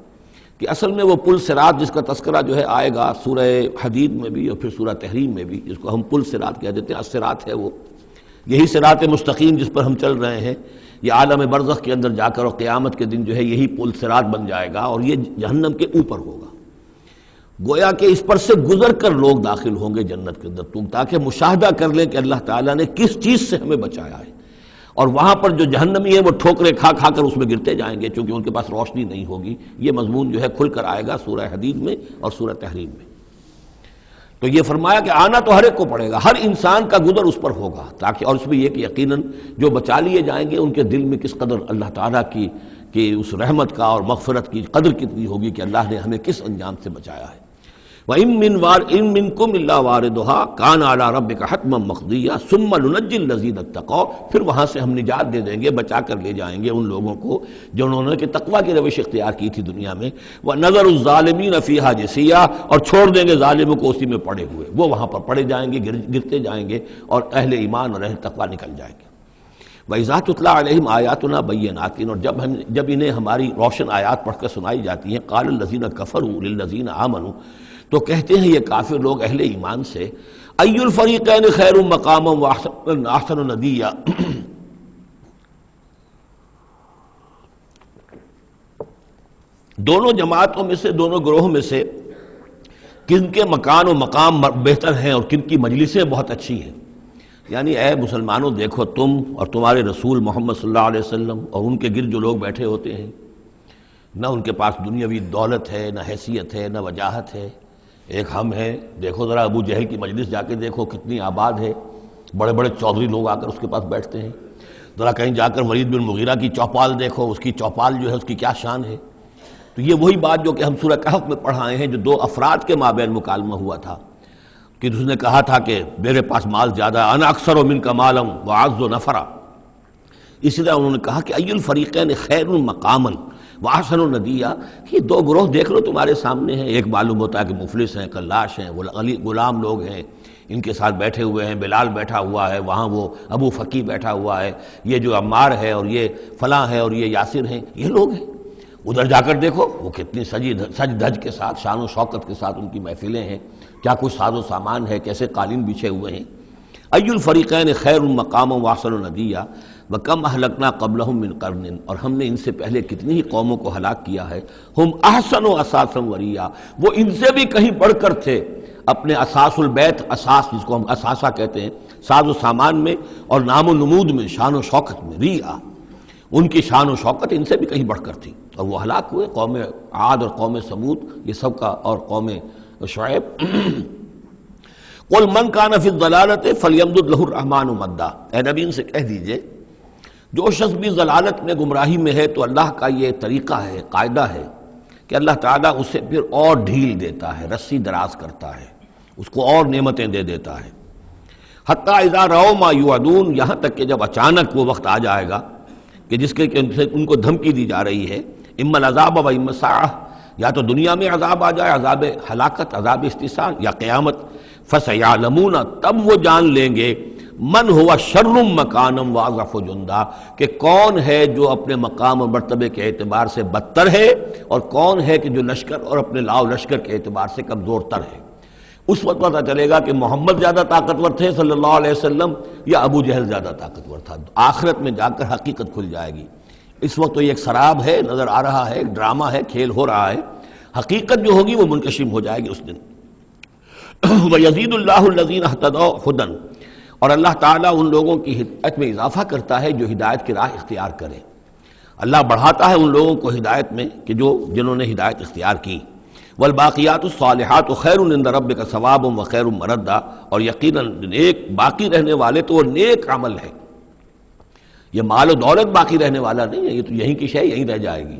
کہ اصل میں وہ پل صراط جس کا تذکرہ جو ہے آئے گا سورہ حدید میں بھی اور پھر سورہ تحریم میں بھی، جس کو ہم پل صراط کہہ دیتے ہیں، الصراط ہے وہ، یہی صراط مستقیم جس پر ہم چل رہے ہیں، یہ عالم برزخ کے اندر جا کر اور قیامت کے دن جو ہے یہی پل صراط بن جائے گا اور یہ جہنم کے اوپر ہوگا، گویا کہ اس پر سے گزر کر لوگ داخل ہوں گے جنت کے اندر، تاکہ مشاہدہ کر لیں کہ اللہ تعالیٰ نے کس چیز سے ہمیں بچایا ہے، اور وہاں پر جو جہنمی ہیں وہ ٹھوکریں کھا کھا کر اس میں گرتے جائیں گے چونکہ ان کے پاس روشنی نہیں ہوگی۔ یہ مضمون جو ہے کھل کر آئے گا سورہ حدید میں اور سورہ تحریم میں۔ تو یہ فرمایا کہ آنا تو ہر ایک کو پڑے گا، ہر انسان کا گزر اس پر ہوگا، تاکہ اور اس میں یہ کہ یقیناً جو بچا لیے جائیں گے ان کے دل میں کس قدر اللہ تعالیٰ کی اس رحمت کا اور مغفرت کی قدر کتنی ہوگی کہ اللہ نے ہمیں کس انجام سے بچایا ہے۔ وَإِن مِّنكُمْ إِلَّا وَارِدُهَا كَانَ عَلَىٰ رَبِّكَ حَتْمًا مَّقْضِيًّا ثُمَّ نُنَجِّي الَّذِينَ اتَّقَوْا، پھر وہاں سے ہم نجات دے دیں گے، بچا کر لے جائیں گے ان لوگوں کو جنہوں نے کہ تقویٰ کی روش اختیار کی تھی دنیا میں، وَنَذَرُ الظَّالِمِينَ فِيهَا جِثِيًّا، اور چھوڑ دیں گے ظالموں کو اسی میں پڑے ہوئے، وہ وہاں پر پڑے جائیں گے، گرتے جائیں گے، اور اہل ایمان اور اہل تقویٰ نکل جائیں گے۔ وَإِذَا تُتْلَىٰ عَلَيْهِمْ آيَاتُنَا بَيِّنَاتٍ، اور جب انہیں ہماری روشن آیات پڑھ کر سنائی جاتی ہیں، قَالَ الَّذِينَ كَفَرُوا لِلَّذِينَ آمَنُوا، تو کہتے ہیں یہ کافر لوگ اہل ایمان سے، اَيُّ الْفَرِيقَيْنِ خَيْرٌ مَّقَامًا وَأَحْسَنُ نَدِيًّا، دونوں جماعتوں میں سے، دونوں گروہوں میں سے کن کے مکان و مقام بہتر ہیں اور کن کی مجلسیں بہت اچھی ہیں۔ یعنی اے مسلمانوں دیکھو، تم اور تمہارے رسول محمد صلی اللہ علیہ وسلم اور ان کے گرد جو لوگ بیٹھے ہوتے ہیں، نہ ان کے پاس دنیاوی دولت ہے، نہ حیثیت ہے، نہ وجاہت ہے، ایک ہم ہیں، دیکھو ذرا ابو جہل کی مجلس جا کے دیکھو کتنی آباد ہے، بڑے بڑے چودھری لوگ آ کر اس کے پاس بیٹھتے ہیں، ذرا کہیں جا کر ولید بن مغیرہ کی چوپال دیکھو، اس کی چوپال جو ہے اس کی کیا شان ہے۔ تو یہ وہی بات جو کہ ہم سورہ کہف میں پڑھائے ہیں، جو دو افراد کے مابین مکالمہ ہوا تھا کہ اس نے کہا تھا کہ میرے پاس مال زیادہ، انا اکثر منک مالا واعز نفرا، اسی طرح انہوں نے کہا کہ ای الفریقین خیر مقاما واحسن ندیا، یہ دو گروہ دیکھ لو تمہارے سامنے ہیں، ایک معلوم ہوتا ہے کہ مفلس ہیں، کلاش ہیں، غلام لوگ ہیں، ان کے ساتھ بیٹھے ہوئے ہیں، بلال بیٹھا ہوا ہے، وہاں وہ ابو فقی بیٹھا ہوا ہے، یہ جو عمار ہے اور یہ فلاں ہے اور یہ یاسر ہیں، یہ لوگ ہیں۔ ادھر جا کر دیکھو وہ کتنی سج دھج کے ساتھ، شان و شوکت کے ساتھ ان کی محفلیں ہیں، کیا کچھ ساز و سامان ہے، کیسے قالین بچھے ہوئے ہیں۔ ای الفریقین خیر مقاما واحسن ندیا وکم اہلکنا قبلہم من قرن، اور ہم نے ان سے پہلے کتنی ہی قوموں کو ہلاک کیا ہے، ہم احسن و اساسا وریا، وہ ان سے بھی کہیں بڑھ کر تھے اپنے اساس البیت، اساس جس کو ہم اثاثہ کہتے ہیں، ساز و سامان میں اور نام و نمود میں، شان و شوکت میں، ریا، ان کی شان و شوکت ان سے بھی کہیں بڑھ کر تھی، اور وہ ہلاک ہوئے، قوم عاد اور قوم سمود یہ سب کا، اور قوم شعیب۔ قل من کان فی الضلالۃ فلیمدد لہ الرحمن مدا، اے نبی ان سے کہہ دیجئے جو شخص بھی ضلالت میں، گمراہی میں ہے، تو اللہ کا یہ طریقہ ہے، قاعدہ ہے کہ اللہ تعالیٰ اسے پھر اور ڈھیل دیتا ہے، رسی دراز کرتا ہے، اس کو اور نعمتیں دے دیتا ہے، حتی اذا رأوا ما یوعدون، یہاں تک کہ جب اچانک وہ وقت آ جائے گا کہ جس کے ان کو دھمکی دی جا رہی ہے، اما العذاب و اما الساعہ، یا تو دنیا میں عذاب آ جائے، عذاب ہلاکت، عذاب استحصال، یا قیامت، فسیعلمون، تب وہ جان لیں گے، من ہوا شر مکانم واضعف جندا، کہ کون ہے جو اپنے مقام اور مرتبے کے اعتبار سے بدتر ہے اور کون ہے کہ جو لشکر اور اپنے لاؤ لشکر کے اعتبار سے کمزور تر ہے۔ اس وقت پتہ چلے گا کہ محمد زیادہ طاقتور تھے صلی اللہ علیہ وسلم یا ابو جہل زیادہ طاقتور تھا۔ آخرت میں جا کر حقیقت کھل جائے گی۔ اس وقت تو یہ ایک سراب ہے، نظر آ رہا ہے، ایک ڈرامہ ہے، کھیل ہو رہا ہے۔ حقیقت جو ہوگی وہ منکشف ہو جائے گی اس دن۔ وَيَزِيدُ اللَّهُ الَّذِينَ اهْتَدَوْا هُدًى، اور اللہ تعالیٰ ان لوگوں کی ہدایت میں اضافہ کرتا ہے جو ہدایت کی راہ اختیار کرے۔ اللہ بڑھاتا ہے ان لوگوں کو ہدایت میں کہ جنہوں نے ہدایت اختیار کی۔ والباقیات الصالحات خیر عند ربک ثوابا وخیر مردا، اور یقیناً نیک باقی رہنے والے تو وہ نیک عمل ہے۔ یہ مال و دولت باقی رہنے والا نہیں ہے، یہ تو یہیں کی شے یہیں رہ جائے گی۔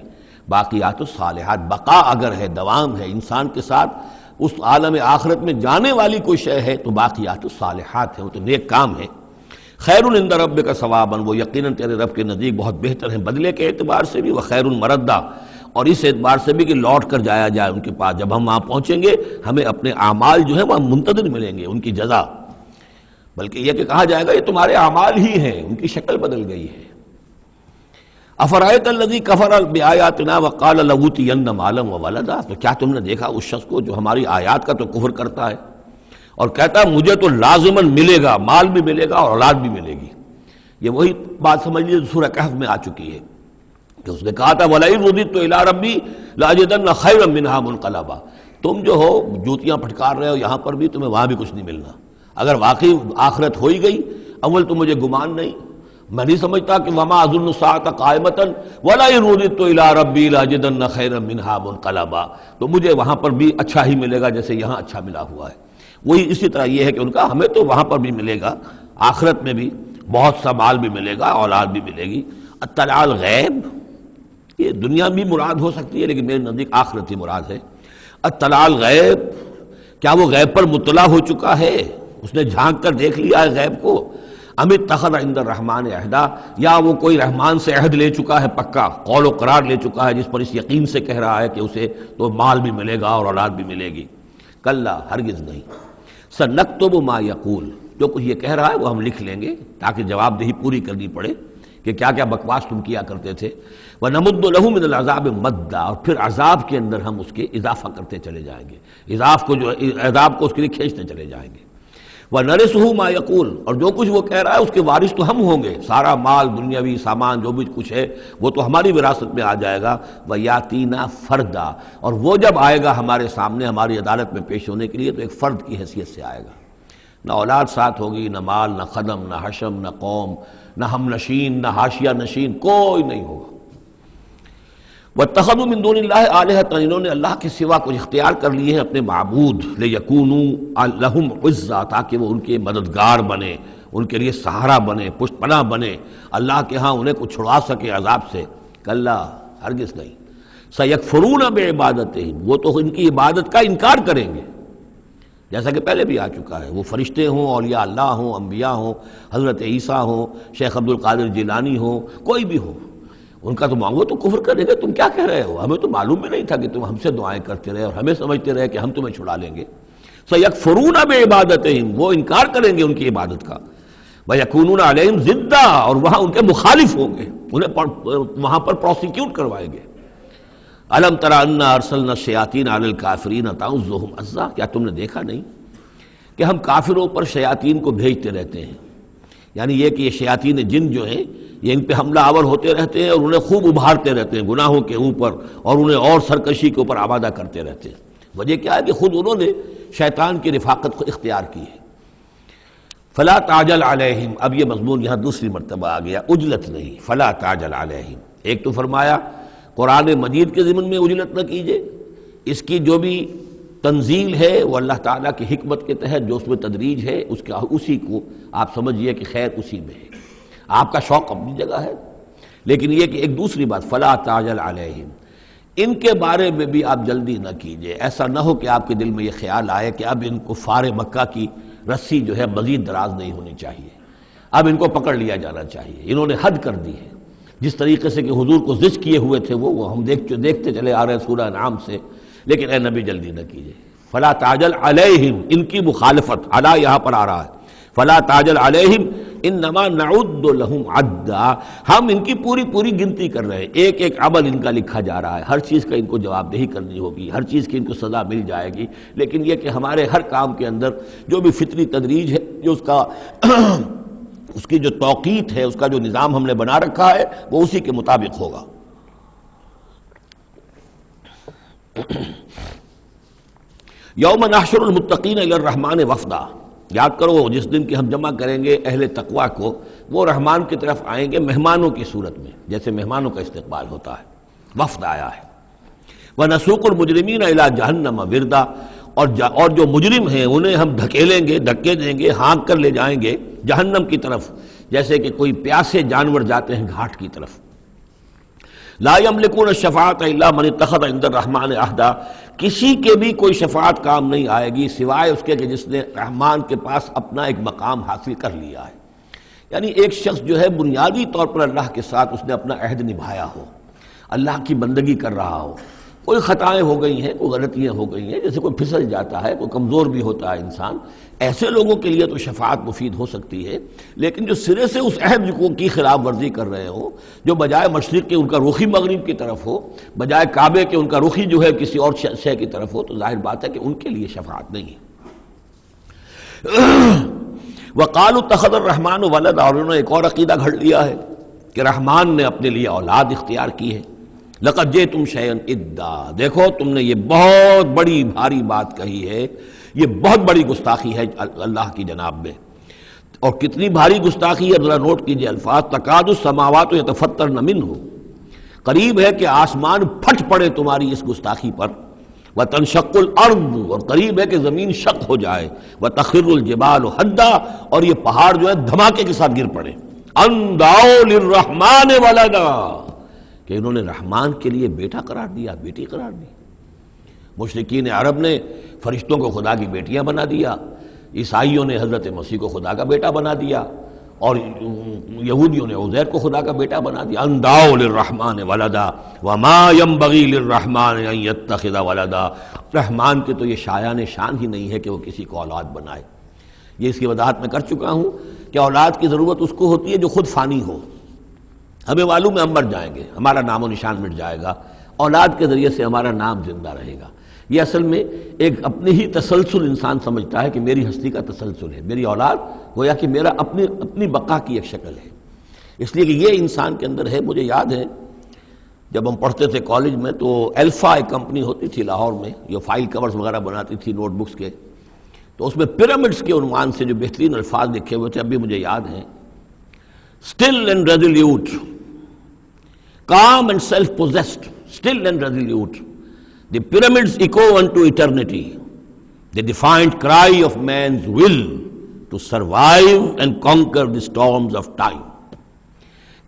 باقیات الصالحات، بقا اگر ہے، دوام ہے انسان کے ساتھ، اس عالم آخرت میں جانے والی کوئی شے ہے تو باقیات الصالحات ہے، وہ تو نیک کام ہے۔ خیر عند ربک ثوابا، وہ یقیناً تیرے رب کے نزدیک بہت بہتر ہیں بدلے کے اعتبار سے بھی، وخیر مردا، اور اس اعتبار سے بھی کہ لوٹ کر جایا جائے ان کے پاس۔ جب ہم وہاں پہنچیں گے ہمیں اپنے اعمال جو ہیں وہاں منتظر ملیں گے، ان کی جزا، بلکہ یہ کہ کہا جائے گا یہ تمہارے اعمال ہی ہیں، ان کی شکل بدل گئی ہے۔ افرأیت الذی کفر بآیاتنا وقال لأوتین مالا وولدا، تو کیا تم نے دیکھا اس شخص کو جو ہماری آیات کا تو کفر کرتا ہے اور کہتا ہے مجھے تو لازماً ملے گا، مال بھی ملے گا اور اولاد بھی ملے گی۔ یہ وہی بات سمجھ لیجیے سورہ کہف میں آ چکی ہے کہ اس نے کہا تھا وَلَئِن رُدِدتُّ إِلَىٰ رَبِّي لَأَجِدَنَّ خَيْرًا مِّنْهَا مُنْقَلَبًا، تم جو ہو جوتیاں پھٹکار رہے ہو یہاں پر بھی، تمہیں وہاں بھی کچھ نہیں ملنا۔ اگر واقعی آخرت ہو ہی گئی، اول تو مجھے گمان نہیں، میں نہیں سمجھتا کہ وَمَا أَظُنُّ السَّاعَةَ قَائِمَةً وَلَئِن رُدِدتُّ إِلَىٰ رَبِّي لَأَجِدَنَّ خَيْرًا مِّنْهَا مُنْقَلَبًا، تو مجھے وہاں پر بھی اچھا ہی ملے گا جیسے یہاں اچھا ملا ہوا ہے۔ وہی اسی طرح یہ ہے کہ ان کا ہمیں تو وہاں پر بھی ملے گا، آخرت میں بھی بہت سا مال بھی ملے گا، اولاد بھی ملے گی۔ اطلاع الغیب، یہ دنیا بھی مراد ہو سکتی ہے لیکن میرے نزدیک آخرت ہی مراد ہے۔ اطلاع الغیب، کیا وہ غیب پر مطلع ہو چکا ہے، اس نے جھانک کر دیکھ لیا ہے غیب کو؟ ام اتخذ عند الرحمن عہدا، یا وہ کوئی رحمان سے عہد لے چکا ہے، پکا قول و قرار لے چکا ہے جس پر اس یقین سے کہہ رہا ہے کہ اسے تو مال بھی ملے گا اور اولاد بھی ملے گی۔ کلا، ہرگز نہیں۔ سنکتب ما یقول، جو کچھ یہ کہہ رہا ہے وہ ہم لکھ لیں گے تاکہ جواب دہی پوری کرنی پڑے کہ کیا کیا بکواس تم کیا کرتے تھے۔ وَنَمُدُّ لَهُ مِنَ الْعَذَابِ مَدًّا، اور پھر عذاب کے اندر ہم اس کے اضافہ کرتے چلے جائیں گے، عذاب کو اس کے لیے کھینچتے چلے جائیں گے۔ وَنَرِثُهُ مَا يَقُولُ، اور جو کچھ وہ کہہ رہا ہے اس کے وارث تو ہم ہوں گے، سارا مال دنیاوی سامان جو بھی کچھ ہے وہ تو ہماری وراثت میں آ جائے گا۔ وَيَأْتِينَا فَرْدًا، اور وہ جب آئے گا ہمارے سامنے ہماری عدالت میں پیش ہونے کے لیے تو ایک فرد کی حیثیت سے آئے گا، نہ اولاد ساتھ ہوگی، نہ مال، نہ خدم، نہ حشم، نہ قوم، نہ ہم نشین، نہ حاشیہ نشین، کوئی نہیں ہوگا۔ وَاتَّخَذُوا مِن دُونِ اللَّهِ آلِهَةً، انہوں نے اللہ کے سوا کچھ اختیار کر لیے ہیں اپنے معبود، لِيَكُونُوا لَهُمْ عِزًّا، تاکہ وہ ان کے مددگار بنے، ان کے لیے سہارا بنے، پشت پناہ بنے، اللہ کے ہاں انہیں کچھ چھڑا سکے عذاب سے۔ کلا، ہرگز نہیں۔ سَيَكْفُرُونَ بِعِبَادَتِهِمْ، وہ تو ان کی عبادت کا انکار کریں گے، جیسا کہ پہلے بھی آ چکا ہے، وہ فرشتے ہوں، اولیاء اللہ ہوں، انبیاء ہوں، حضرت عیسیٰ ہوں، شیخ عبد القادر جیلانی ہوں، کوئی بھی ہو، ان کا تو مانگو تو کفر کرے گا، تم کیا کہہ رہے ہو، ہمیں تو معلوم بھی نہیں تھا کہ تم ہم سے دعائیں کرتے رہے اور ہمیں سمجھتے رہے کہ ہم تمہیں چھڑا لیں گے۔ سَيَكْفُرُونَ بِعِبَادَتِهِمْ، وہ انکار کریں گے ان کی عبادت کا۔ وَيَكُونُونَ عَلَيْهِمْ ضِدًّا، اور وہاں ان کے مخالف ہوں گے، انہیں وہاں پر پروسیکیوٹ کروائیں گے۔ أَلَمْ تَرَ أَنَّا أَرْسَلْنَا الشَّيَاطِينَ عَلَى الْكَافِرِينَ تَعُزُّهُمْ عَزًّا، کیا تم نے دیکھا نہیں کہ ہم کافروں پر شیاطین کو بھیجتے رہتے ہیں، یعنی یہ کہ یہ شیاطین جن جو ہیں یہ ان پہ حملہ آور ہوتے رہتے ہیں اور انہیں خوب ابھارتے رہتے ہیں گناہوں کے اوپر، اور انہیں اور سرکشی کے اوپر آمادہ کرتے رہتے ہیں۔ وجہ کیا ہے کہ خود انہوں نے شیطان کی رفاقت کو اختیار کی ہے۔ فلا تعجل علیہم، اب یہ مضمون یہاں دوسری مرتبہ آ گیا، عجلت نہیں، فلا تعجل علیہم۔ ایک تو فرمایا قرآن مجید کے ضمن میں عجلت نہ کیجیے، اس کی جو بھی تنزیل ہے وہ اللہ تعالیٰ کی حکمت کے تحت جو اس میں تدریج ہے اسی کو آپ سمجھیے کہ خیر اسی میں ہے، آپ کا شوق اپنی جگہ ہے، لیکن یہ کہ ایک دوسری بات فلا تعجل علیہم، ان کے بارے میں بھی آپ جلدی نہ کیجیے، ایسا نہ ہو کہ آپ کے دل میں یہ خیال آئے کہ اب ان کفار مکہ کی رسی جو ہے مزید دراز نہیں ہونی چاہیے، اب ان کو پکڑ لیا جانا چاہیے، انہوں نے حد کر دی ہے، جس طریقے سے کہ حضور کو زج کیے ہوئے تھے وہ ہم دیکھتے چلے آ رہے ہیں سورہ انعام سے، لیکن اے نبی جلدی نہ کیجیے۔ فلا تعجل علیہم، ان کی مخالفت، علی یہاں پر آ رہا ہے، فلا تعجل علیہم انما نعد لہم عدا، ہم ان کی پوری پوری گنتی کر رہے ہیں، ایک ایک عمل ان کا لکھا جا رہا ہے، ہر چیز کا ان کو جواب دہی کرنی ہوگی، ہر چیز کی ان کو سزا مل جائے گی، لیکن یہ کہ ہمارے ہر کام کے اندر جو بھی فطری تدریج ہے، جو اس کا اس کی جو توقیت ہے، اس کا جو نظام ہم نے بنا رکھا ہے، وہ اسی کے مطابق ہوگا۔ یوم نحشر المتقین الی الرحمن وفدا، یاد کرو جس دن کہ ہم جمع کریں گے اہل تقویٰ کو، وہ رحمان کی طرف آئیں گے مہمانوں کی صورت میں، جیسے مہمانوں کا استقبال ہوتا ہے، وفد آیا ہے۔ وَنَسُوقُ الْمُجْرِمِينَ إِلَىٰ جَهَنَّمَ وِرْدًا، اور جو مجرم ہیں انہیں ہم دھکیلیں گے، دھکے دیں گے، ہانک کر لے جائیں گے جہنم کی طرف، جیسے کہ کوئی پیاسے جانور جاتے ہیں گھاٹ کی طرف۔ لا یملکون الشفاعۃ الا من اتخذ عند الرحمن عہدا، کسی کے بھی کوئی شفاعت کام نہیں آئے گی سوائے اس کے کہ جس نے رحمان کے پاس اپنا ایک مقام حاصل کر لیا ہے، یعنی ایک شخص جو ہے بنیادی طور پر اللہ کے ساتھ اس نے اپنا عہد نبھایا ہو، اللہ کی بندگی کر رہا ہو، کوئی خطائیں ہو گئی ہیں، کوئی غلطیاں ہو گئی ہیں، جیسے کوئی پھسل جاتا ہے، کوئی کمزور بھی ہوتا ہے انسان، ایسے لوگوں کے لیے تو شفاعت مفید ہو سکتی ہے، لیکن جو سرے سے اس عہد کی خلاف ورزی کر رہے ہو، جو بجائے مشرق کے ان کا رخی مغرب کی طرف ہو، بجائے کعبے کے ان کا رخی جو ہے کسی اور شے کی طرف ہو، تو ظاہر بات ہے کہ ان کے لیے شفاعت نہیں ہے۔ وَقَالُوا اتَّخَذَ الرَّحْمَنُ وَلَدًا، اور انہوں نے ایک اور عقیدہ گھڑ لیا ہے کہ رحمان نے اپنے لیے اولاد اختیار کی ہے۔ لَقَدْ جِئْتُمْ شَيْئًا إِدًّا، دیکھو تم نے یہ بہت بڑی بھاری بات کہی ہے، یہ بہت بڑی گستاخی ہے اللہ کی جناب میں، اور کتنی بھاری گستاخی ہے ذرا نوٹ کیجئے الفاظ، تکاد السماوات یتفطرن منہ، قریب ہے کہ آسمان پھٹ پڑے تمہاری اس گستاخی پر، وتنشق الارض، اور قریب ہے کہ زمین شق ہو جائے، وتخر الجبال حدا، اور یہ پہاڑ جو ہے دھماکے کے ساتھ گر پڑے، ان دعوا للرحمن ولدا، کہ انہوں نے رحمان کے لیے بیٹا قرار دیا، بیٹی قرار دی۔ مشرکین عرب نے فرشتوں کو خدا کی بیٹیاں بنا دیا، عیسائیوں نے حضرت مسیح کو خدا کا بیٹا بنا دیا، اور یہودیوں نے عزیر کو خدا کا بیٹا بنا دیا۔ ان دعوا للرحمن ولدا وما ينبغي للرحمن ان يتخذ ولدا، رحمان کے تو یہ شایان شان ہی نہیں ہے کہ وہ کسی کو اولاد بنائے۔ یہ اس کی وضاحت میں کر چکا ہوں کہ اولاد کی ضرورت اس کو ہوتی ہے جو خود فانی ہو، ہمیں معلوم ہے ہم مر جائیں گے، ہمارا نام و نشان مٹ جائے گا، اولاد کے ذریعے سے ہمارا نام زندہ رہے گا۔ یہ اصل میں ایک اپنی ہی تسلسل انسان سمجھتا ہے کہ میری ہستی کا تسلسل ہے، میری اولاد گویا کہ میرا اپنی بقا کی ایک شکل ہے، اس لیے کہ یہ انسان کے اندر ہے۔ مجھے یاد ہے جب ہم پڑھتے تھے کالج میں تو الفا ایک کمپنی ہوتی تھی لاہور میں، یہ فائل کورز وغیرہ بناتی تھی نوٹ بکس کے، تو اس میں پیرامڈس کے عنوان سے جو بہترین الفاظ لکھے ہوئے تھے اب بھی مجھے یاد ہیں، still and resolute, calm and self-possessed, still and resolute, the pyramids echo unto eternity, the defiant cry of man's will to survive and conquer the storms of time۔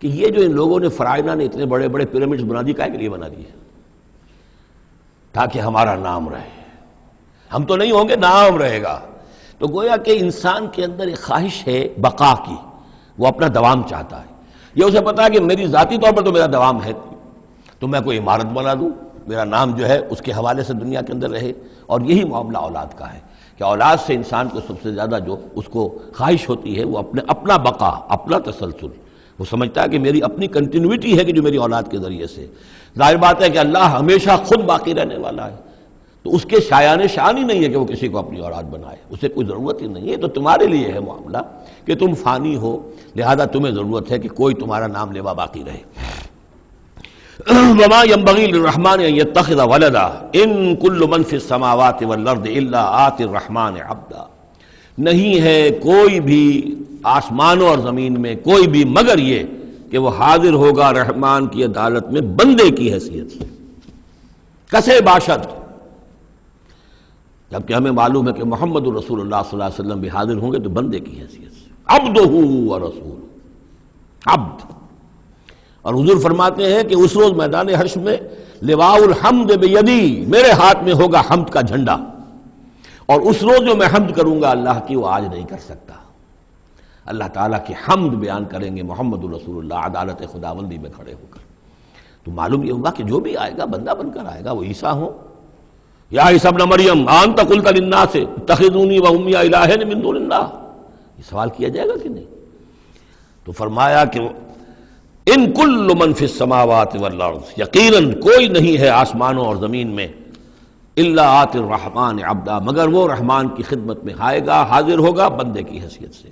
کہ یہ جو ان لوگوں نے فرائضہ نے اتنے بڑے بڑے پیرامڈز بنا دی، کائے کے لیے بنا دیے؟ تاکہ ہمارا نام رہے، ہم تو نہیں ہوں گے، نام رہے گا۔ تو گویا کہ انسان کے اندر ایک خواہش ہے بقا کی، وہ اپنا دوام چاہتا ہے، یہ اسے پتا ہے کہ میری ذاتی طور پر تو میرا دوام ہے، تو میں کوئی عمارت بنا دوں، میرا نام جو ہے اس کے حوالے سے دنیا کے اندر رہے۔ اور یہی معاملہ اولاد کا ہے کہ اولاد سے انسان کو سب سے زیادہ جو اس کو خواہش ہوتی ہے وہ اپنا بقا، اپنا تسلسل، وہ سمجھتا ہے کہ میری اپنی کنٹینیوٹی ہے کہ جو میری اولاد کے ذریعے سے۔ ظاہر بات ہے کہ اللہ ہمیشہ خود باقی رہنے والا ہے، تو اس کے شایان شان ہی نہیں ہے کہ وہ کسی کو اپنی اولاد بنائے، اسے کوئی ضرورت ہی نہیں ہے۔ تو تمہارے لیے ہے معاملہ کہ تم فانی ہو، لہذا تمہیں ضرورت ہے کہ کوئی تمہارا نام لیوا باقی رہے۔ وما ينبغي للرحمن ان يتخذ ولدا ان كل من في السماوات والارض الا آتي الرحمن عبدا، نہیں ہے کوئی بھی آسمانوں اور زمین میں کوئی بھی مگر یہ کہ وہ حاضر ہوگا رحمان کی عدالت میں بندے کی حیثیت سے، کسے باشد، جبکہ ہمیں معلوم ہے کہ محمد رسول اللہ صلی اللہ علیہ وسلم بھی حاضر ہوں گے تو بندے کی حیثیت سے، عبدہ ورسول، عبد۔ اور حضور فرماتے ہیں کہ اس روز میدان حشر میں لواء الحمد بیدی، میرے ہاتھ میں ہوگا حمد کا جھنڈا، اور اس روز جو میں حمد کروں گا اللہ کی وہ آج نہیں کر سکتا۔ اللہ تعالیٰ کی حمد بیان کریں گے محمد رسول اللہ عدالت خداوندی میں کھڑے ہو کر، تو معلوم یہ ہوگا کہ جو بھی آئے گا بندہ بن کر آئے گا، وہ عیسیٰ ہوں یا عیسیٰ ابن مریم انت قلت للناس اتخذونی و امی الہین من دون اللہ، یہ سوال کیا جائے گا کہ نہیں؟ تو فرمایا کہ ان کل من فی السماوات والارض، یقیناً کوئی نہیں ہے آسمانوں اور زمین میں، الا آتی الرحمن عبدا، مگر وہ رحمان کی خدمت میں آئے گا، حاضر ہوگا بندے کی حیثیت سے۔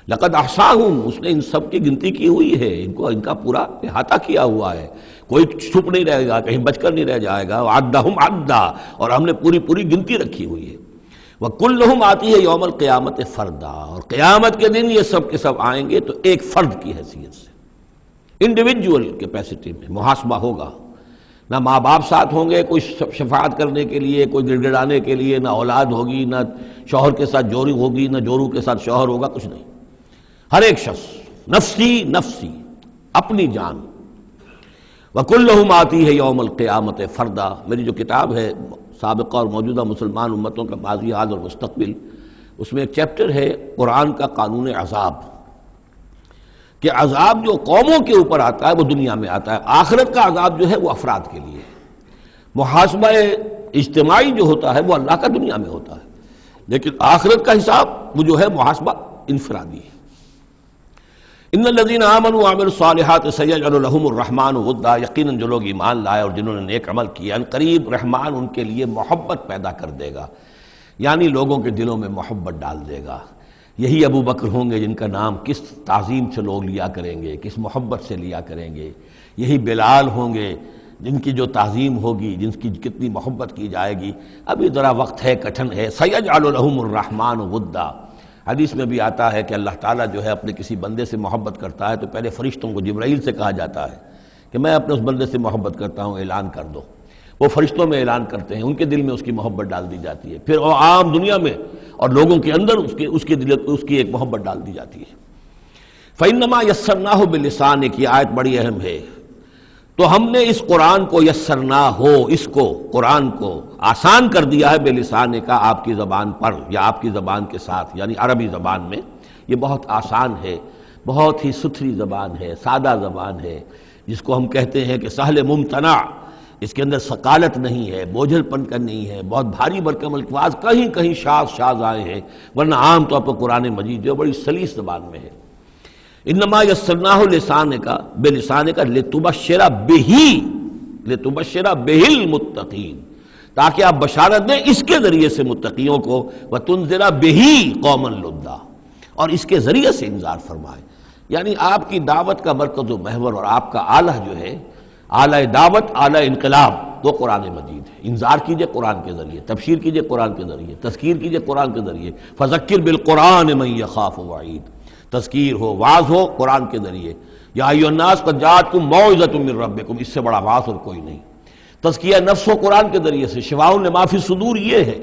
لقد احصاہم، اس نے ان سب کی گنتی کی ہوئی ہے، ان کا پورا احاطہ کیا ہوا ہے، کوئی چھپ نہیں رہے گا، کہیں بچ کر نہیں رہ جائے گا۔ وعدہم عدا، اور ہم نے پوری گنتی رکھی ہوئی ہے۔ وکلہم آتی ہے یوم القیامت فردا، اور قیامت کے دن یہ سب کے سب آئیں گے تو ایک فرد کی حیثیت سے، انڈیویجول کیپیسٹی میں محاسبہ ہوگا۔ نہ ماں باپ ساتھ ہوں گے کوئی شفاعت کرنے کے لیے، کوئی گڑ گڑانے کے لیے، نہ اولاد ہوگی، نہ شوہر کے ساتھ جوری ہوگی، نہ جورو کے ساتھ شوہر ہوگا، کچھ نہیں۔ ہر ایک شخص نفسی نفسی، اپنی جان۔ وَكُلُّهُمْ آتی ہے یوم القیامت فردا، میری جو کتاب ہے سابقہ اور موجودہ مسلمان امتوں کا ماضی، حال اور مستقبل، اس میں ایک چیپٹر ہے قرآن کا قانون عذاب، کہ عذاب جو قوموں کے اوپر آتا ہے وہ دنیا میں آتا ہے، آخرت کا عذاب جو ہے وہ افراد کے لیے ہے۔ محاسبہ اجتماعی جو ہوتا ہے وہ اللہ کا دنیا میں ہوتا ہے، لیکن آخرت کا حساب وہ جو ہے محاسبہ انفرادی ہے۔ ان الذین آمنوا وعملوا الصالحات سیجعل لهم الرحمن ودا، یقیناً جو لوگ ایمان لائے اور جنہوں نے نیک عمل کیا، ان قریب رحمان ان کے لیے محبت پیدا کر دے گا، یعنی لوگوں کے دلوں میں محبت ڈال دے گا۔ یہی ابو بکر ہوں گے جن کا نام کس تعظیم سے لوگ لیا کریں گے، کس محبت سے لیا کریں گے۔ یہی بلال ہوں گے جن کی جو تعظیم ہوگی، جن کی کتنی محبت کی جائے گی۔ ابھی ذرا وقت ہے، کٹھن ہے۔ سیجعل لهم الرحمن ودا، حدیث میں بھی آتا ہے کہ اللہ تعالیٰ جو ہے اپنے کسی بندے سے محبت کرتا ہے تو پہلے فرشتوں کو، جبرائیل سے کہا جاتا ہے کہ میں اپنے اس بندے سے محبت کرتا ہوں، اعلان کر دو۔ وہ فرشتوں میں اعلان کرتے ہیں، ان کے دل میں اس کی محبت ڈال دی جاتی ہے، پھر وہ عام دنیا میں اور لوگوں کے اندر اس کی ایک محبت ڈال دی جاتی ہے۔ فَإِنَّمَا يَسَّرْنَاهُ بِلِسَانِكَ، یہ آیت بڑی اہم ہے۔ تو ہم نے اس قرآن کو یسرنا ہو، اس کو قرآن کو آسان کر دیا ہے، بلسان کا، آپ کی زبان پر یا آپ کی زبان کے ساتھ، یعنی عربی زبان میں۔ یہ بہت آسان ہے، بہت ہی ستھری زبان ہے، سادہ زبان ہے، جس کو ہم کہتے ہیں کہ سہل ممتنع، اس کے اندر ثقالت نہیں ہے، بوجھل پن کا نہیں ہے، بہت بھاری بھرکم الفاظ کہیں کہیں شاذ آئے ہیں، ورنہ عام طور پر قرآن مجید جو بڑی سلیس زبان میں ہے۔ انما یسرناہ لسانک، بلسانک لتبشر بہ المتقین، تاکہ آپ بشارت دیں اس کے ذریعے سے متقیوں کو، وتنذر بہ قوما لدا، اور اس کے ذریعے سے انذار فرمائے۔ یعنی آپ کی دعوت کا مرکز و محور اور آپ کا آلہ جو ہے، آلہ دعوت، آلہ انقلاب، وہ قرآن مجید ہے۔ انذار کیجئے قرآن کے ذریعے، تبشیر کیجئے قرآن کے ذریعے، تذکیر کیجئے قرآن کے ذریعے۔ فذکر بالقرآن من یخاف وعید، تذکیر ہو، واعظ ہو قرآن کے ذریعے۔ یا ایھا الناس قد جاءتکم موعظۃ من ربکم، اس سے بڑا واعظ اور کوئی نہیں۔ تزکیہ نفس ہو قرآن کے ذریعے سے، شفاء لما فی الصدور یہ ہے،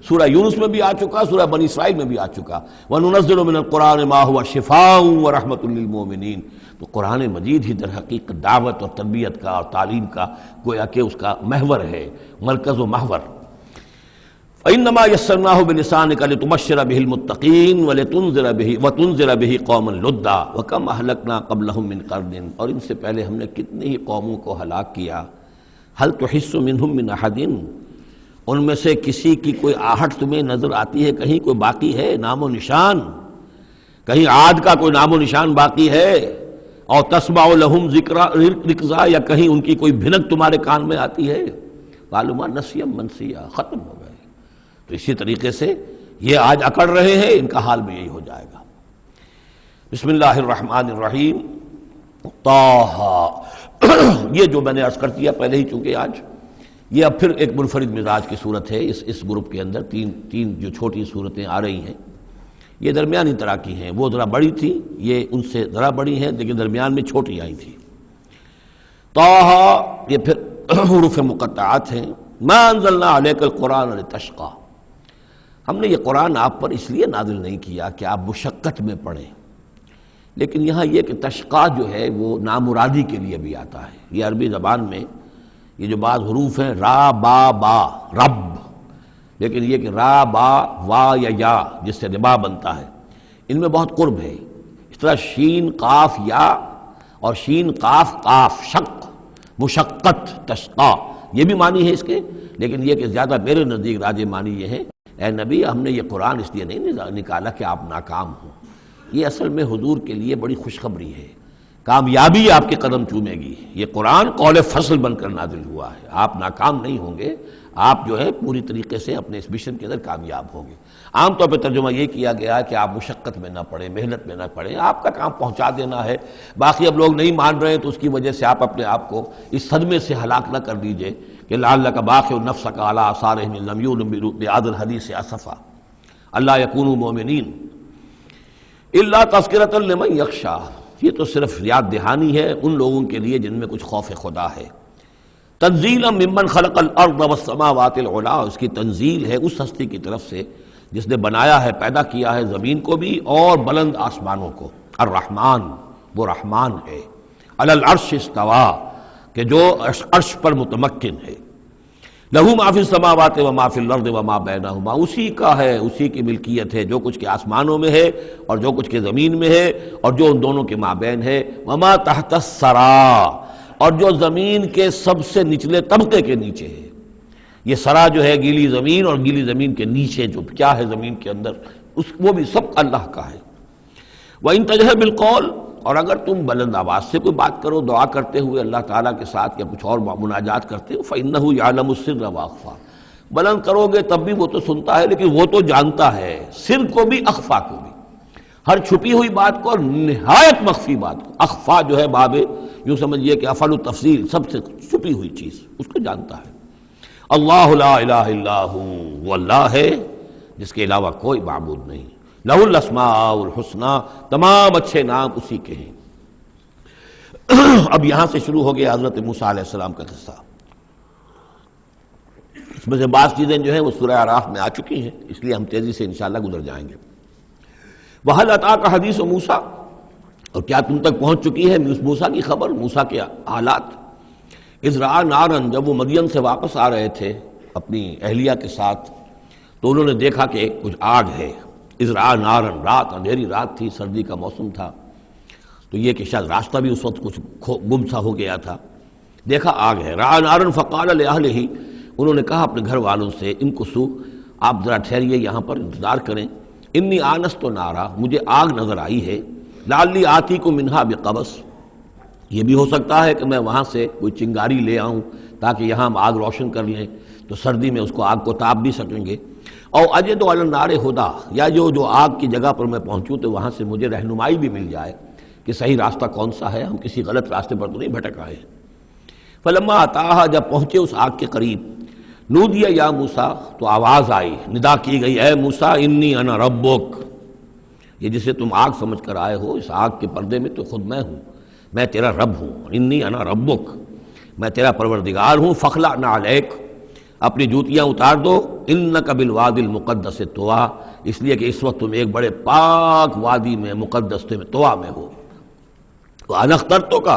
سورہ یونس میں بھی آ چکا، سورہ بنی اسرائیل میں بھی آ چکا۔ وَنُنَزِّلُ مِنَ الْقُرْآنِ مَا هُوَ شِفَاءٌ وَرَحْمَةٌ لِّلْمُؤْمِنِينَ، تو قرآن مجید ہی در حقیقت دعوت اور تربیت کا اور تعلیم کا گویا کہ اس کا محور ہے، مرکز و محور۔ فَإِنَّمَا يَسَّرْنَاهُ بِلِسَانِكَ لِتُبَشِّرَ بِهِ الْمُتَّقِينَ وَتُنذِرَ بِهِ قَوْمًا لُدًّا وَكَمْ أَهْلَكْنَا قَبْلَهُم مِّن قَرْنٍ، اور ان سے پہلے ہم نے کتنی ہی قوموں کو ہلاک کیا۔ هَلْ تُحِسُّ مِنْهُم مِّنْ أَحَدٍ، ان میں سے کسی کی کوئی آہٹ تمہیں نظر آتی ہے؟ کہیں کوئی باقی ہے نام و نشان؟ کہیں عاد کا کوئی نام و نشان باقی ہے؟ اور تسمع لهم رکزا، یا کہیں ان کی کوئی بھنک تمہارے کان میں آتی ہے؟ معلومہ نسیم منسیہ، ختم ہو گئے۔ تو اسی طریقے سے یہ آج اکڑ رہے ہیں، ان کا حال بھی یہی ہو جائے گا۔ بسم اللہ الرحمن الرحیم، طٰ، یہ جو میں نے عرض کر دیا پہلے ہی، چونکہ آج یہ اب پھر ایک منفرد مزاج کی صورت ہے۔ اس گروپ کے اندر تین جو چھوٹی صورتیں آ رہی ہیں، یہ درمیانی طرح کی ہیں۔ وہ ذرا بڑی تھی، یہ ان سے ذرا بڑی ہیں، لیکن درمیان میں چھوٹی آئی تھی۔ طٰ، یہ پھر حروف مقطعات ہیں۔ ما انزلنا علیک القرآن لتشقی، ہم نے یہ قرآن آپ پر اس لیے نازل نہیں کیا کہ آپ مشقت میں پڑھیں، لیکن یہاں یہ کہ تشقیٰ جو ہے وہ نامرادی کے لیے بھی آتا ہے۔ یہ عربی زبان میں یہ جو بعض حروف ہیں، را با با، رب، لیکن یہ کہ را با وا یا جس سے ربا بنتا ہے، ان میں بہت قرب ہے۔ اس طرح شین قاف یا اور شین قاف قاف، شق، مشقت، تشقیٰ، یہ بھی معنی ہے اس کے، لیکن یہ کہ زیادہ میرے نزدیک راجح معنی یہ ہے، اے نبی ہم نے یہ قرآن اس لیے نہیں نکالا کہ آپ ناکام ہوں، یہ اصل میں حضور کے لیے بڑی خوشخبری ہے، کامیابی آپ کے قدم چومے گی۔ یہ قرآن قول فصل بن کر نازل ہوا ہے، آپ ناکام نہیں ہوں گے، آپ جو ہے پوری طریقے سے اپنے اس مشن کے اندر کامیاب ہوں گے۔ عام طور پہ ترجمہ یہ کیا گیا ہے کہ آپ مشقت میں نہ پڑیں، محنت میں نہ پڑیں، آپ کا کام پہنچا دینا ہے، باقی اب لوگ نہیں مان رہے ہیں تو اس کی وجہ سے آپ اپنے آپ کو اس صدمے سے ہلاک نہ کر دیجئے کہ لعلک باخع نفسک علی آثارہم ان لم یؤمنوا بہذا الحدیث اسفا الا یکونوا مؤمنین الا تذکرۃ لمن یخشی۔ یہ تو صرف یاد دہانی ہے ان لوگوں کے لیے جن میں کچھ خوف خدا ہے۔ تنزیلا ممن خلق الارض والسماوات العلی، اس کی تنزیل ہے اس ہستی کی طرف سے جس نے بنایا ہے، پیدا کیا ہے زمین کو بھی اور بلند آسمانوں کو۔ الرحمن، وہ رحمان ہے، علی العرش استویٰ، کہ جو عرش پر متمکن ہے۔ لہ ما فی السماوات وما فی الارض وما بینہما، اسی کا ہے، اسی کی ملکیت ہے جو کچھ کے آسمانوں میں ہے اور جو کچھ کے زمین میں ہے اور جو ان دونوں کے مابین ہے۔ وما تحت الثریٰ، اور جو زمین کے سب سے نچلے طبقے کے نیچے ہے۔ یہ سرا جو ہے گیلی زمین، اور گیلی زمین کے نیچے جو کیا ہے زمین کے اندر، وہ بھی سب اللہ کا ہے۔ وَإِن تَجْهَرْ بِالْقَوْلِ، اور اگر تم بلند آواز سے کوئی بات کرو دعا کرتے ہوئے اللہ تعالیٰ کے ساتھ یا کچھ اور مناجات کرتے ہو، فَإِنَّهُ يَعْلَمُ السِّرَّ وَأَخْفَى، بلند کرو گے تب بھی وہ تو سنتا ہے، لیکن وہ تو جانتا ہے سر کو بھی اخفا کو بھی، ہر چھپی ہوئی بات کو اور نہایت مخفی بات کو۔ اخفا جو ہے باب یوں سمجھیے کہ افعل التفصیل، سب سے چھپی ہوئی چیز اس کو جانتا ہے۔ اللہ لا الہ الا ہو، وہ اللہ ہے جس کے علاوہ کوئی معبود نہیں۔ لہ الاسماء الحسنی، تمام اچھے نام اسی کے ہیں۔ اب یہاں سے شروع ہو گیا حضرت موسیٰ علیہ السلام کا قصہ۔ اس میں سے بعض چیزیں جو ہیں وہ سورہ اعراف میں آ چکی ہیں، اس لیے ہم تیزی سے انشاءاللہ گزر جائیں گے۔ وَهَلْ أَتَاكَ حَدِيثُ موسیٰ، اور کیا تم تک پہنچ چکی ہے موسیٰ کی خبر، موسیٰ کے حالات۔ اذ رأى نارا، جب وہ مدین سے واپس آ رہے تھے اپنی اہلیہ کے ساتھ تو انہوں نے دیکھا کہ کچھ آگ ہے۔ اذ رأى نارا، رات، اندھیری رات تھی، سردی کا موسم تھا، تو یہ کہ شاید راستہ بھی اس وقت کچھ گم سا ہو گیا تھا۔ دیکھا آگ ہے۔ رأى نارا فقال لأہلہ، انہوں نے کہا اپنے گھر والوں سے، امکثوا، آپ ذرا ٹھہریے یہاں پر انتظار کریں، انی آنست نارا، مجھے آگ نظر آئی ہے، لعلی آتیکم منہا بقبس، یہ بھی ہو سکتا ہے کہ میں وہاں سے کوئی چنگاری لے آؤں تاکہ یہاں ہم آگ روشن کر لیں تو سردی میں اس کو آگ کو تاپ بھی سکیں گے۔ اور اجد علی النار ہدی، یا جو آگ کی جگہ پر میں پہنچوں تو وہاں سے مجھے رہنمائی بھی مل جائے کہ صحیح راستہ کون سا ہے، ہم کسی غلط راستے پر تو نہیں بھٹک آئے۔ فلما اتاہا، جب پہنچے اس آگ کے قریب، نودی یا موسیٰ، تو آواز آئی، ندا کی گئی، اے موسیٰ انی انا ربک، یہ جسے تم آگ سمجھ کر آئے ہو، اس آگ کے پردے میں تو خود میں ہوں، میں تیرا رب ہوں، انی انا ربک، میں تیرا پروردگار ہوں۔ فخلع نعلیک، اپنی جوتیاں اتار دو، انک بالوادی المقدس طویٰ، اس لیے کہ اس وقت تم ایک بڑے پاک وادی میں، مقدس طویٰ میں ہو۔ وانا اخترتک،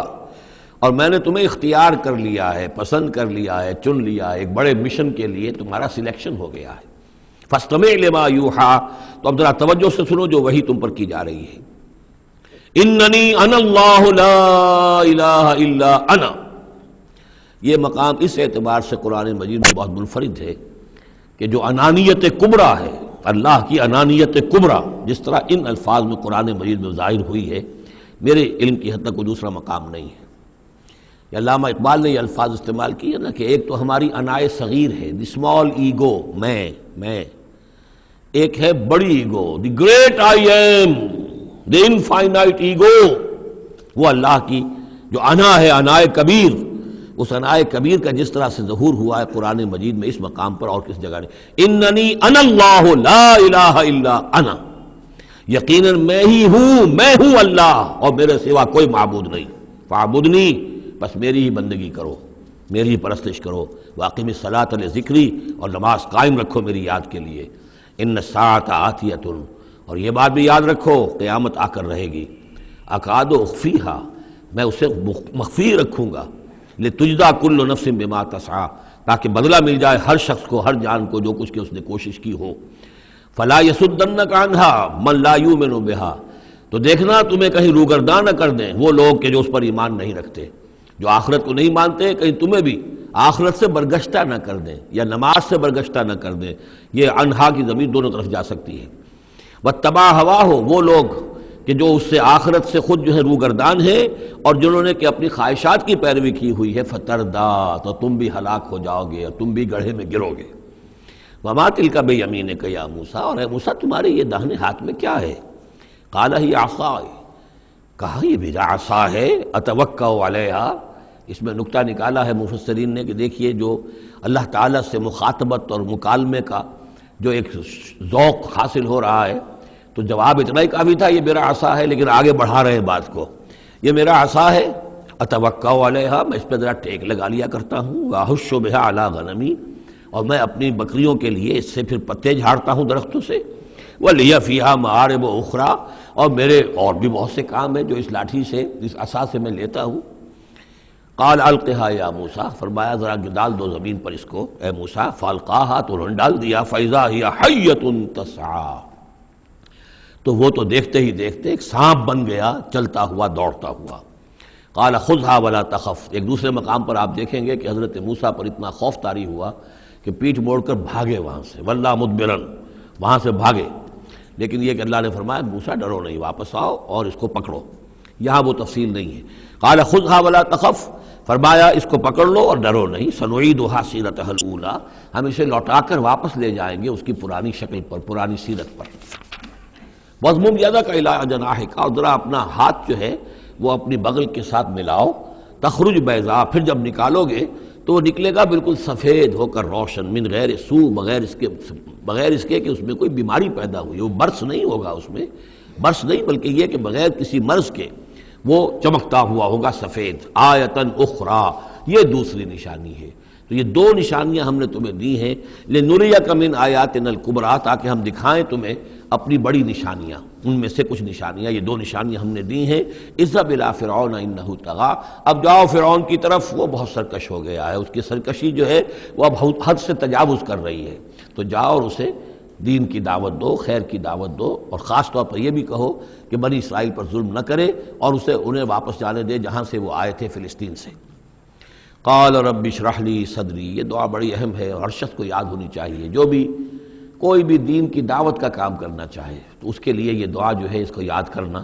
اور میں نے تمہیں اختیار کر لیا ہے، پسند کر لیا ہے، چن لیا ہے، ایک بڑے مشن کے لیے تمہارا سلیکشن ہو گیا ہے۔ فاستمع لما یوحیٰ، تو اب ذرا توجہ سے سنو جو وحی تم پر کی جا رہی ہے۔ اننی انا اللہ لا الہ الا انا، یہ مقام اس اعتبار سے قرآن مجید میں بہت منفرد ہے کہ جو انانیت کبریٰ ہے، اللہ کی انانیت کبریٰ جس طرح ان الفاظ میں قرآن مجید میں ظاہر ہوئی ہے، میرے علم کی حد تک کوئی دوسرا مقام نہیں ہے۔ علامہ اقبال نے یہ الفاظ استعمال کیے نا کہ ایک تو ہماری انائے صغیر ہے، دی اسمال ایگو، میں، ایک ہے بڑی ego, the great I am, the infinite ego, وہ اللہ کی جو انا ہے، انائے کبیر، اس انائے کبیر کا جس طرح سے ظہور ہوا ہے قرآن مجید میں اس مقام پر اور کس جگہ نہیں۔ اننی انا اللہ لا الہ الا انا، یقیناً میں ہی ہوں، میں ہوں اللہ اور میرے سوا کوئی معبود نہیں۔ فاعبدنی، بس میری ہی بندگی کرو، میری ہی پرستش کرو۔ واقم الصلاۃ لذکری، اور نماز قائم رکھو میری یاد کے لیے۔ ان الساعۃ آتیۃ، اور یہ بات بھی یاد رکھو قیامت آ کر رہے گی۔ اکاد اخفیہا، میں اسے مخفی رکھوں گا۔ لتجزی کل نفس بما تسعی، تاکہ بدلہ مل جائے ہر شخص کو، ہر جان کو جو کچھ کہ اس نے کوشش کی ہو۔ فلا یصدنک عنہا من لا یؤمن بہا، تو دیکھنا تمہیں کہیں روگرداں نہ کر دیں وہ لوگ کہ جو اس پر ایمان نہیں رکھتے، جو آخرت کو نہیں مانتے، کہیں تمہیں بھی آخرت سے برگشتہ نہ کر دیں یا نماز سے برگشتہ نہ کر دیں۔ یہ عنہا کی ضمیر دونوں طرف جا سکتی ہے۔ واتبع ہواہ، وہ لوگ کہ جو اس سے آخرت سے خود جو ہے روگردان ہے اور جنہوں نے کہ اپنی خواہشات کی پیروی کی ہوئی ہے، فتردا، تو تم بھی ہلاک ہو جاؤ گے اور تم بھی گڑھے میں گرو گے۔ وما تلک بیمینک یا موسیٰ، اور اے موسیٰ تمہارے یہ داہنے ہاتھ میں کیا ہے؟ قال ہی عصائی، کہا یہ میرا عصا ہے، اتوکا علیہا۔ اس میں نکتہ نکالا ہے مفسرین نے کہ دیکھیے جو اللہ تعالیٰ سے مخاطبت اور مکالمے کا جو ایک ذوق حاصل ہو رہا ہے، تو جواب اتنا ہی کافی تھا یہ میرا عصا ہے، لیکن آگے بڑھا رہے ہیں بات کو، یہ میرا عصا ہے، اتوکا علیہا، میں اس پہ ذرا ٹیک لگا لیا کرتا ہوں، واحش بہا علی غنمی، اور میں اپنی بکریوں کے لیے اس سے پھر پتے جھاڑتا ہوں درختوں سے، وَلِيَ فِيهَا مَآرِبُ أُخْرَى، اور میرے اور بھی بہت سے کام ہیں جو اس لاٹھی سے، اس عصا سے میں لیتا ہوں۔ قال القها یا موسیٰ، فرمایا ذرا ڈال دو زمین پر اس کو اے موسیٰ، فالقاها، تو انہوں نے ڈال دیا، فَإِذَا هِيَ حَيَّةٌ تَسْعَىٰ، تو وہ تو دیکھتے ہی دیکھتے ایک سانپ بن گیا، چلتا ہوا دوڑتا ہوا۔ قال خذها ولا تخف، ایک دوسرے مقام پر آپ دیکھیں گے کہ حضرت موسیٰ پر اتنا خوف طاری ہوا کہ پیٹھ موڑ کر بھاگے وہاں سے، وَلَّا مُدْبِرًا، وہاں سے بھاگے، لیکن یہ کہ اللہ نے فرمایا موسیٰ ڈرو نہیں، واپس آؤ اور اس کو پکڑو، یہاں وہ تفصیل نہیں ہے۔ قال خذها ولا تخف، فرمایا اس کو پکڑ لو اور ڈرو نہیں، سنعیدها سیرتها الاولی، ہم اسے لوٹا کر واپس لے جائیں گے اس کی پرانی شکل پر، پرانی سیرت پر۔ وَاضْمُمْ يَدَكَ إِلَىٰ جَنَاحِكَ، اور ذرا اپنا ہاتھ جو ہے وہ اپنی بغل کے ساتھ ملاؤ، تخرج بیضاء، پھر جب نکالو گے تو وہ نکلے گا بالکل سفید ہو کر روشن، من غیر سو، بغیر اس کے کہ اس میں کوئی بیماری پیدا ہوئی، وہ برس نہیں ہوگا، اس میں برس نہیں بلکہ یہ کہ بغیر کسی مرض کے وہ چمکتا ہوا ہوگا سفید۔ آیتن اخری، یہ دوسری نشانی ہے۔ تو یہ دو نشانیاں ہم نے تمہیں دی ہیں، لنریک من آیاتنا الکبریٰ، تاکہ ہم دکھائیں تمہیں اپنی بڑی نشانیاں، ان میں سے کچھ نشانیاں، یہ دو نشانیاں ہم نے دی ہیں۔ اذهب الی فرعون انہ طغیٰ، اب جاؤ فرعون کی طرف، وہ بہت سرکش ہو گیا ہے، اس کی سرکشی جو ہے وہ اب حد سے تجاوز کر رہی ہے، تو جاؤ اور اسے دین کی دعوت دو، خیر کی دعوت دو، اور خاص طور پر یہ بھی کہو کہ بنی اسرائیل پر ظلم نہ کرے اور اسے انہیں واپس جانے دے جہاں سے وہ آئے تھے، فلسطین سے۔ قال رب اشرح لی صدری، یہ دعا بڑی اہم ہے اور ہر شخص کو یاد ہونی چاہیے، جو بھی کوئی بھی دین کی دعوت کا کام کرنا چاہے تو اس کے لیے یہ دعا جو ہے اس کو یاد کرنا۔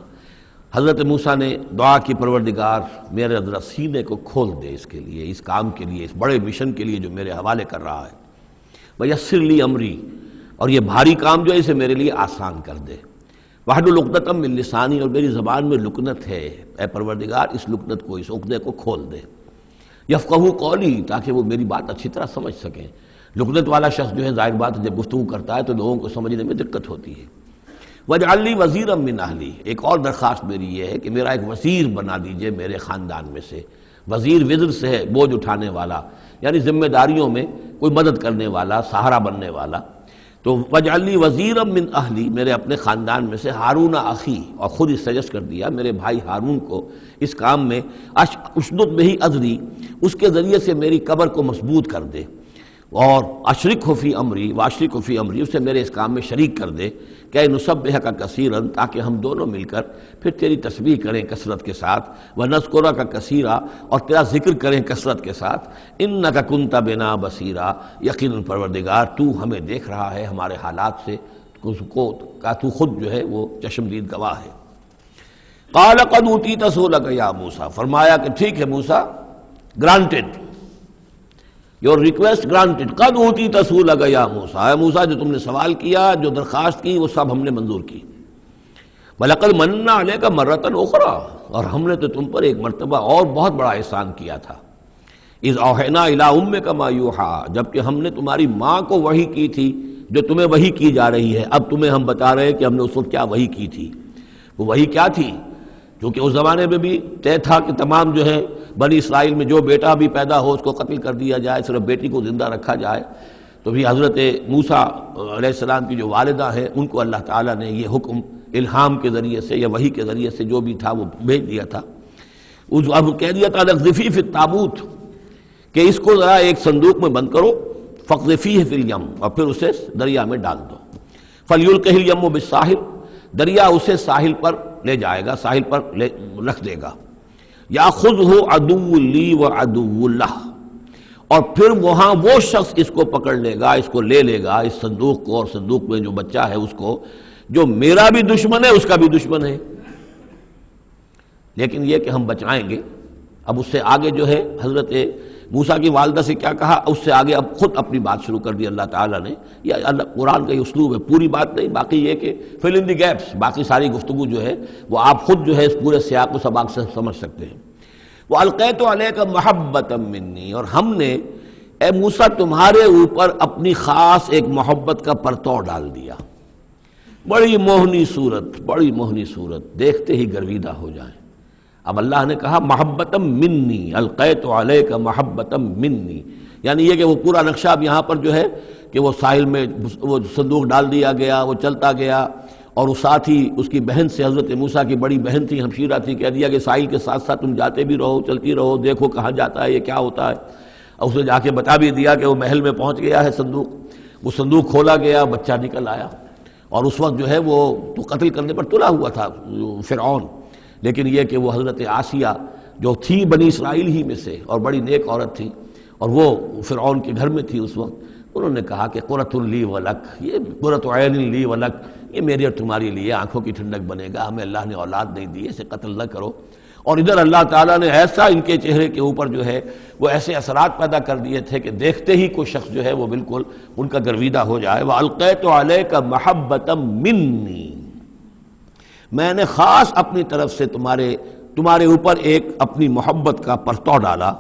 حضرت موسیٰ نے دعا کی، پروردگار میرے ذرا سینے کو کھول دے اس کے لیے، اس کام کے لیے، اس بڑے مشن کے لیے جو میرے حوالے کر رہا ہے۔ وَيَسِّرْ لِي أَمْرِي، اور یہ بھاری کام جو ہے اسے میرے لیے آسان کر دے۔ وَاحْلُلْ عُقْدَةً مِّن لِّسَانِي، اور میری زبان میں لکنت ہے، اے پروردگار اس لکنت کو، اس عقدے کو کھول دے۔ یفقہوا قولی، تاکہ وہ میری بات اچھی طرح سمجھ سکیں۔ لکنت والا شخص جو ہے ظاہر بات ہے جب گفتگو کرتا ہے تو لوگوں کو سمجھنے میں دقت ہوتی ہے۔ وَاجْعَلْ لِي وَزِيرًا مِّنْ أَهْلِي، ایک اور درخواست میری یہ ہے کہ میرا ایک وزیر بنا دیجئے میرے خاندان میں سے۔ وزیر وزر سے ہے بوجھ اٹھانے والا، یعنی ذمہ داریوں میں کوئی مدد کرنے والا، سہارا بننے والا۔ تو وَاجْعَلْ لِي وَزِيرًا مِّنْ أَهْلِي، میرے اپنے خاندان میں سے ہارون اخی، اور خود اس سجیسٹ کر دیا میرے بھائی ہارون کو اس کام میں، اشدد بہ اذری، اس کے ذریعے سے میری کمر کو مضبوط کر دے، اور اشرکہ فی امری، واشرکہ فی امری، اسے میرے اس کام میں شریک کر دے، کہ نسبحک کثیرا، تاکہ ہم دونوں مل کر پھر تیری تسبیح کریں کثرت کے ساتھ، ونذکرک کثیرا، اور تیرا ذکر کریں کثرت کے ساتھ، انک کنت بنا بصیرا، یقیناً پروردگار تو ہمیں دیکھ رہا ہے ہمارے حالات سے، تو خود جو ہے وہ چشمدید گواہ ہے۔ قال قد اوتیت سؤلک یا موسیٰ، فرمایا کہ ٹھیک ہے موسیٰ، گرانٹڈ، یور ریکویسٹ گرانٹڈ، قد اوتیت سؤلک یا موسیٰ، اے موسیٰ جو تم نے سوال کیا، جو درخواست کی، وہ سب ہم نے منظور کی۔ وَلَقَدْ مَنَّا عَلَيْكَ مَرَّةً أُخْرَىٰ، اور ہم نے تو تم پر ایک مرتبہ اور بہت بڑا احسان کیا تھا۔ اِذْ أَوْحَيْنَا إِلَىٰ أُمِّكَ مَا يُوحَىٰ، جبکہ ہم نے تمہاری ماں کو وحی کی تھی جو تمہیں وحی کی جا رہی ہے۔ اب تمہیں ہم بتا رہے ہیں کہ ہم نے اس وقت کیا وحی کی تھی۔ وہ وحی کیا تھی؟ کیونکہ اس زمانے میں بھی طے تھا کہ تمام جو ہے بنی اسرائیل میں جو بیٹا بھی پیدا ہو اس کو قتل کر دیا جائے، صرف بیٹی کو زندہ رکھا جائے۔ تو بھی حضرت موسیٰ علیہ السلام کی جو والدہ ہیں ان کو اللہ تعالیٰ نے یہ حکم الہام کے ذریعے سے یا وحی کے ذریعے سے جو بھی تھا وہ بھیج دیا تھا۔ اب کہہ دیا تھا اقذفیہ فی التابوت، کہ اس کو ذرا ایک صندوق میں بند کرو، فاقذفیہ فی الیم، اور پھر اسے دریا میں ڈال دو۔ فلیلقہ الیم بالساحل، دریا اسے ساحل پر لے جائے گا، ساحل پر رکھ دے گا۔ یاخذہ عدو لی و عدو لہ، اور پھر وہاں وہ شخص اس کو پکڑ لے گا، اس کو لے لے گا، اس صندوق کو، اور صندوق میں جو بچہ ہے اس کو، جو میرا بھی دشمن ہے اس کا بھی دشمن ہے۔ لیکن یہ کہ ہم بچائیں گے۔ اب اس سے آگے جو ہے حضرت موسیٰ کی والدہ سے کیا کہا، اس سے آگے اب خود اپنی بات شروع کر دی اللہ تعالیٰ نے۔ یہ اللہ قرآن کا یہ اسلوب ہے، پوری بات نہیں، باقی یہ کہ فل ان دی گیپس، باقی ساری گفتگو جو ہے وہ آپ خود جو ہے اس پورے سیاق و سباق سے سمجھ سکتے ہیں۔ وَأَلْقَيْتُ عَلَيْكَ مَحَبَّةً مِّنِّي، اور ہم نے اے موسیٰ تمہارے اوپر اپنی خاص ایک محبت کا پرتو ڈال دیا۔ بڑی موہنی صورت، بڑی موہنی صورت، دیکھتے ہی گرویدہ ہو جائیں۔ اب اللہ نے کہا محبتم منی، القیت علیک محبتم منی، یعنی یہ کہ وہ پورا نقشہ اب یہاں پر جو ہے کہ وہ ساحل میں وہ صندوق ڈال دیا گیا، وہ چلتا گیا، اور اس ساتھ ہی اس کی بہن سے، حضرت موسیٰ کی بڑی بہن تھی، ہمشیرہ تھی، کہہ دیا کہ ساحل کے ساتھ ساتھ تم جاتے بھی رہو، چلتی رہو، دیکھو کہاں جاتا ہے، یہ کیا ہوتا ہے۔ اور اسے جا کے بتا بھی دیا کہ وہ محل میں پہنچ گیا ہے صندوق۔ وہ صندوق کھولا گیا، بچہ نکل آیا، اور اس وقت جو ہے وہ تو قتل کرنے پر تلا ہوا تھا فرعون، لیکن یہ کہ وہ حضرت آسیہ جو تھی بنی اسرائیل ہی میں سے اور بڑی نیک عورت تھی، اور وہ فرعون کے گھر میں تھی اس وقت، انہوں نے کہا کہ قرۃ لی ولک، یہ قرۃ عین لی ولک، یہ میری اور تمہاری لیے آنکھوں کی ٹھنڈک بنے گا، ہمیں اللہ نے اولاد نہیں دی، اسے قتل نہ کرو۔ اور ادھر اللہ تعالیٰ نے ایسا ان کے چہرے کے اوپر جو ہے وہ ایسے اثرات پیدا کر دیے تھے کہ دیکھتے ہی کوئی شخص جو ہے وہ بالکل ان کا گرویدہ ہو جائے۔ وَأَلْقَيْتُ عَلَيْكَ مَحَبَّةً مِّنِّي، میں نے خاص اپنی طرف سے تمہارے اوپر ایک اپنی محبت کا پرتو ڈالا۔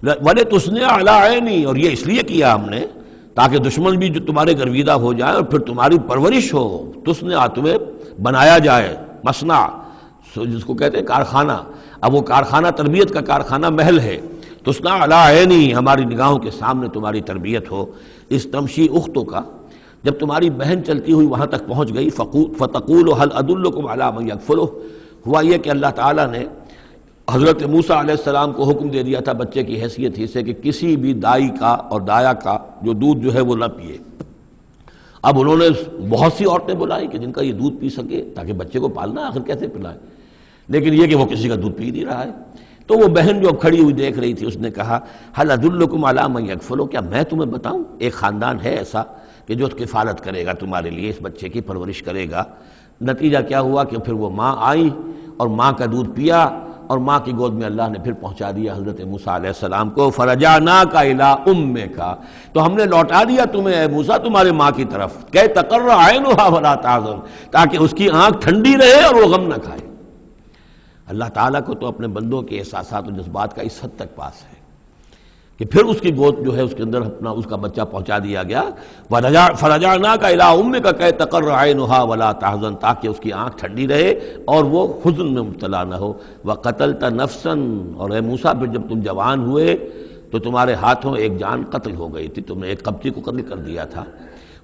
وَلِتُصْنِعَ عَلَىٰ عَيْنِي، اور یہ اس لیے کیا ہم نے تاکہ دشمن بھی جو تمہارے گرویدہ ہو جائے اور پھر تمہاری پرورش ہو۔ تُصْنِعَ، تمہیں بنایا جائے، مصنع جس کو کہتے ہیں کارخانہ، اب وہ کارخانہ تربیت کا کارخانہ محل ہے۔ تُصْنَعَ عَلَىٰ عَيْنِي، ہماری نگاہوں کے سامنے تمہاری تربیت ہو۔ اس تمشی اختوں کا، جب تمہاری بہن چلتی ہوئی وہاں تک پہنچ گئی، فَتَقُولُ هَلْ أَدُلُّكُمْ عَلَىٰ مَن يَكْفُلُهُ، ہوا یہ کہ اللہ تعالیٰ نے حضرت موسیٰ علیہ السلام کو حکم دے دیا تھا بچے کی حیثیت ہی سے کہ کسی بھی دائی کا اور دایا کا جو دودھ جو ہے وہ نہ پیے۔ اب انہوں نے بہت سی عورتیں بلائی کہ جن کا یہ دودھ پی سکے، تاکہ بچے کو پالنا آخر کیسے پلائے، لیکن یہ کہ وہ کسی کا دودھ پی نہیں رہا ہے۔ تو وہ بہن جو اب کھڑی ہوئی دیکھ رہی تھی، اس نے کہا هل ادلکم علی من یکفلہ، کیا میں تمہیں بتاؤں ایک خاندان ہے ایسا کہ جو کفالت کرے گا تمہارے لیے، اس بچے کی پرورش کرے گا۔ نتیجہ کیا ہوا کہ پھر وہ ماں آئی اور ماں کا دودھ پیا، اور ماں کی گود میں اللہ نے پھر پہنچا دیا حضرت موسیٰ علیہ السلام کو۔ فرجعناک الی امک، تو ہم نے لوٹا دیا تمہیں اے موسیٰ تمہارے ماں کی طرف، کہ تقر عینھا ولا تحزن، تاکہ اس کی آنکھ ٹھنڈی رہے اور وہ غم نہ کھائے۔ اللہ تعالیٰ کو تو اپنے بندوں کے احساسات و جذبات کا اس حد تک پاس ہے کہ پھر اس کی گود جو ہے اس کے اندر اپنا اس کا بچہ پہنچا دیا گیا۔ فرجعناک الی امک کہ تقر عینھا ولا تحزن، تاکہ اس کی آنکھ ٹھنڈی رہے اور وہ حزن میں مبتلا نہ ہو۔ وقتلت نفسا، اور اے موسیٰ پھر جب تم جوان ہوئے تو تمہارے ہاتھوں ایک جان قتل ہو گئی تھی، تم نے ایک قبطی کو قتل کر دیا تھا۔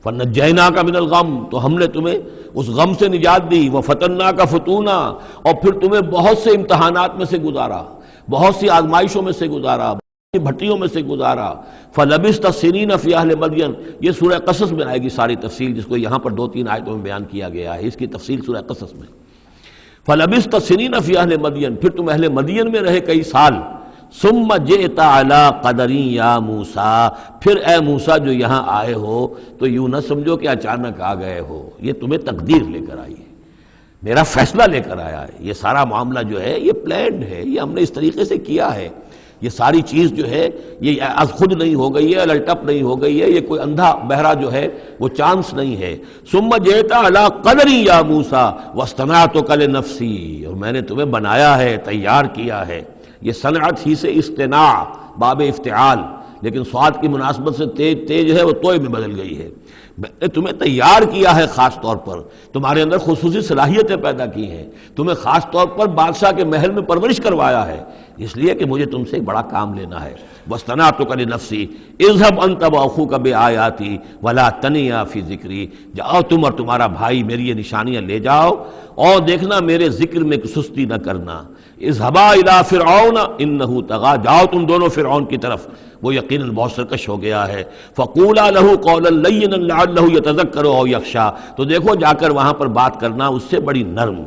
فنجیناک من الغم، تو ہم نے تمہیں اس غم سے نجات دی۔ وفتناک فتونا، اور پھر تمہیں بہت سے امتحانات میں سے گزارا، بہت سی آزمائشوں میں سے گزارا، بھٹیوں میں سے گزارا۔ فلبثت سنین فی اہل مدین، یہ سورہ قصص میں آئے گی ساری تفصیل، جس کو یہاں پر 2-3 آیتوں میں بیان کیا گیا ہے، اس کی تفصیل سورہ قصص میں۔ فلبثت سنین فی اہل مدین، پھر تم اہل مدین میں رہے کئی سال۔ ثم جئت علی قدری یا موسیٰ، پھر اے موسیٰ جو یہاں آئے ہو تو یوں نہ سمجھو کہ اچانک آ گئے ہو، یہ تمہیں تقدیر لے کر آئی ہے، میرا فیصلہ لے کر آیا ہے۔ یہ سارا معاملہ جو ہے یہ پلانڈ ہے، یہ ہم نے اس طریقے سے کیا ہے، یہ ساری چیز جو ہے یہ از خود نہیں ہو گئی ہے، للٹپ نہیں ہو گئی ہے، یہ کوئی اندھا بہرا جو ہے وہ چانس نہیں ہے۔ ثم جئت علی قدری یا موسیٰ واصطنعتک لنفسی، اور میں نے تمہیں بنایا ہے، تیار کیا ہے۔ یہ صنعت ہی سے اصطناع، باب افتعال، لیکن صاد کی مناسبت سے تیج ہے وہ توئے میں بدل گئی ہے۔ میں نے تمہیں تیار کیا ہے، خاص طور پر تمہارے اندر خصوصی صلاحیتیں پیدا کی ہیں، تمہیں خاص طور پر بادشاہ کے محل میں پرورش کروایا ہے، اس لیے کہ مجھے تم سے ایک بڑا کام لینا ہے۔ واصطنعتک لنفسی اذهب انت واخوک بآیاتی ولا تنیا فی ذکری، جاؤ تم اور تمہارا بھائی میری یہ نشانیاں لے جاؤ، اور دیکھنا میرے ذکر میں سستی نہ کرنا۔ اذهبا الی فرعون انہ طغی، جاؤ تم دونوں فرعون کی طرف، وہ یقیناً بہت سرکش ہو گیا ہے۔ فقولا لہ قولا لینا لعلہ یتذکر او یخشی، تو دیکھو جا کر وہاں پر بات کرنا اس سے بڑی نرم،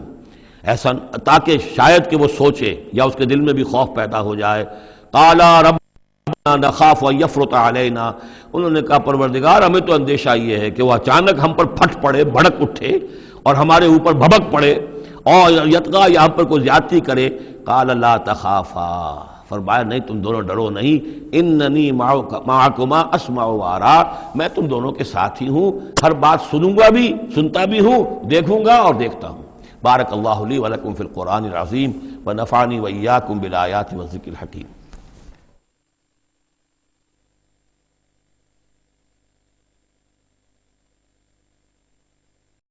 ایسا تاکہ شاید کہ وہ سوچے یا اس کے دل میں بھی خوف پیدا ہو جائے۔ قالا ربنا نخاف ان یفرط علینا، انہوں نے کہا پروردگار ہمیں تو اندیشہ یہ ہے کہ وہ اچانک ہم پر پھٹ پڑے، بھڑک اٹھے اور ہمارے اوپر بھبک پڑے اور یتغا یہاں پر کوئی زیادتی کرے، قال لا تخافا، فرمایا نہیں تم دونوں ڈرو نہیں، اننی معکما اسمع و ارا، میں تم دونوں کے ساتھ ہی ہوں، ہر بات سنوں گا بھی، سنتا بھی ہوں، دیکھوں گا اور دیکھتا ہوں۔ بارک اللہ لی ولکم فی القرآن العظیم ونفعنی وإیاکم بالآیات والذکر الحکیم۔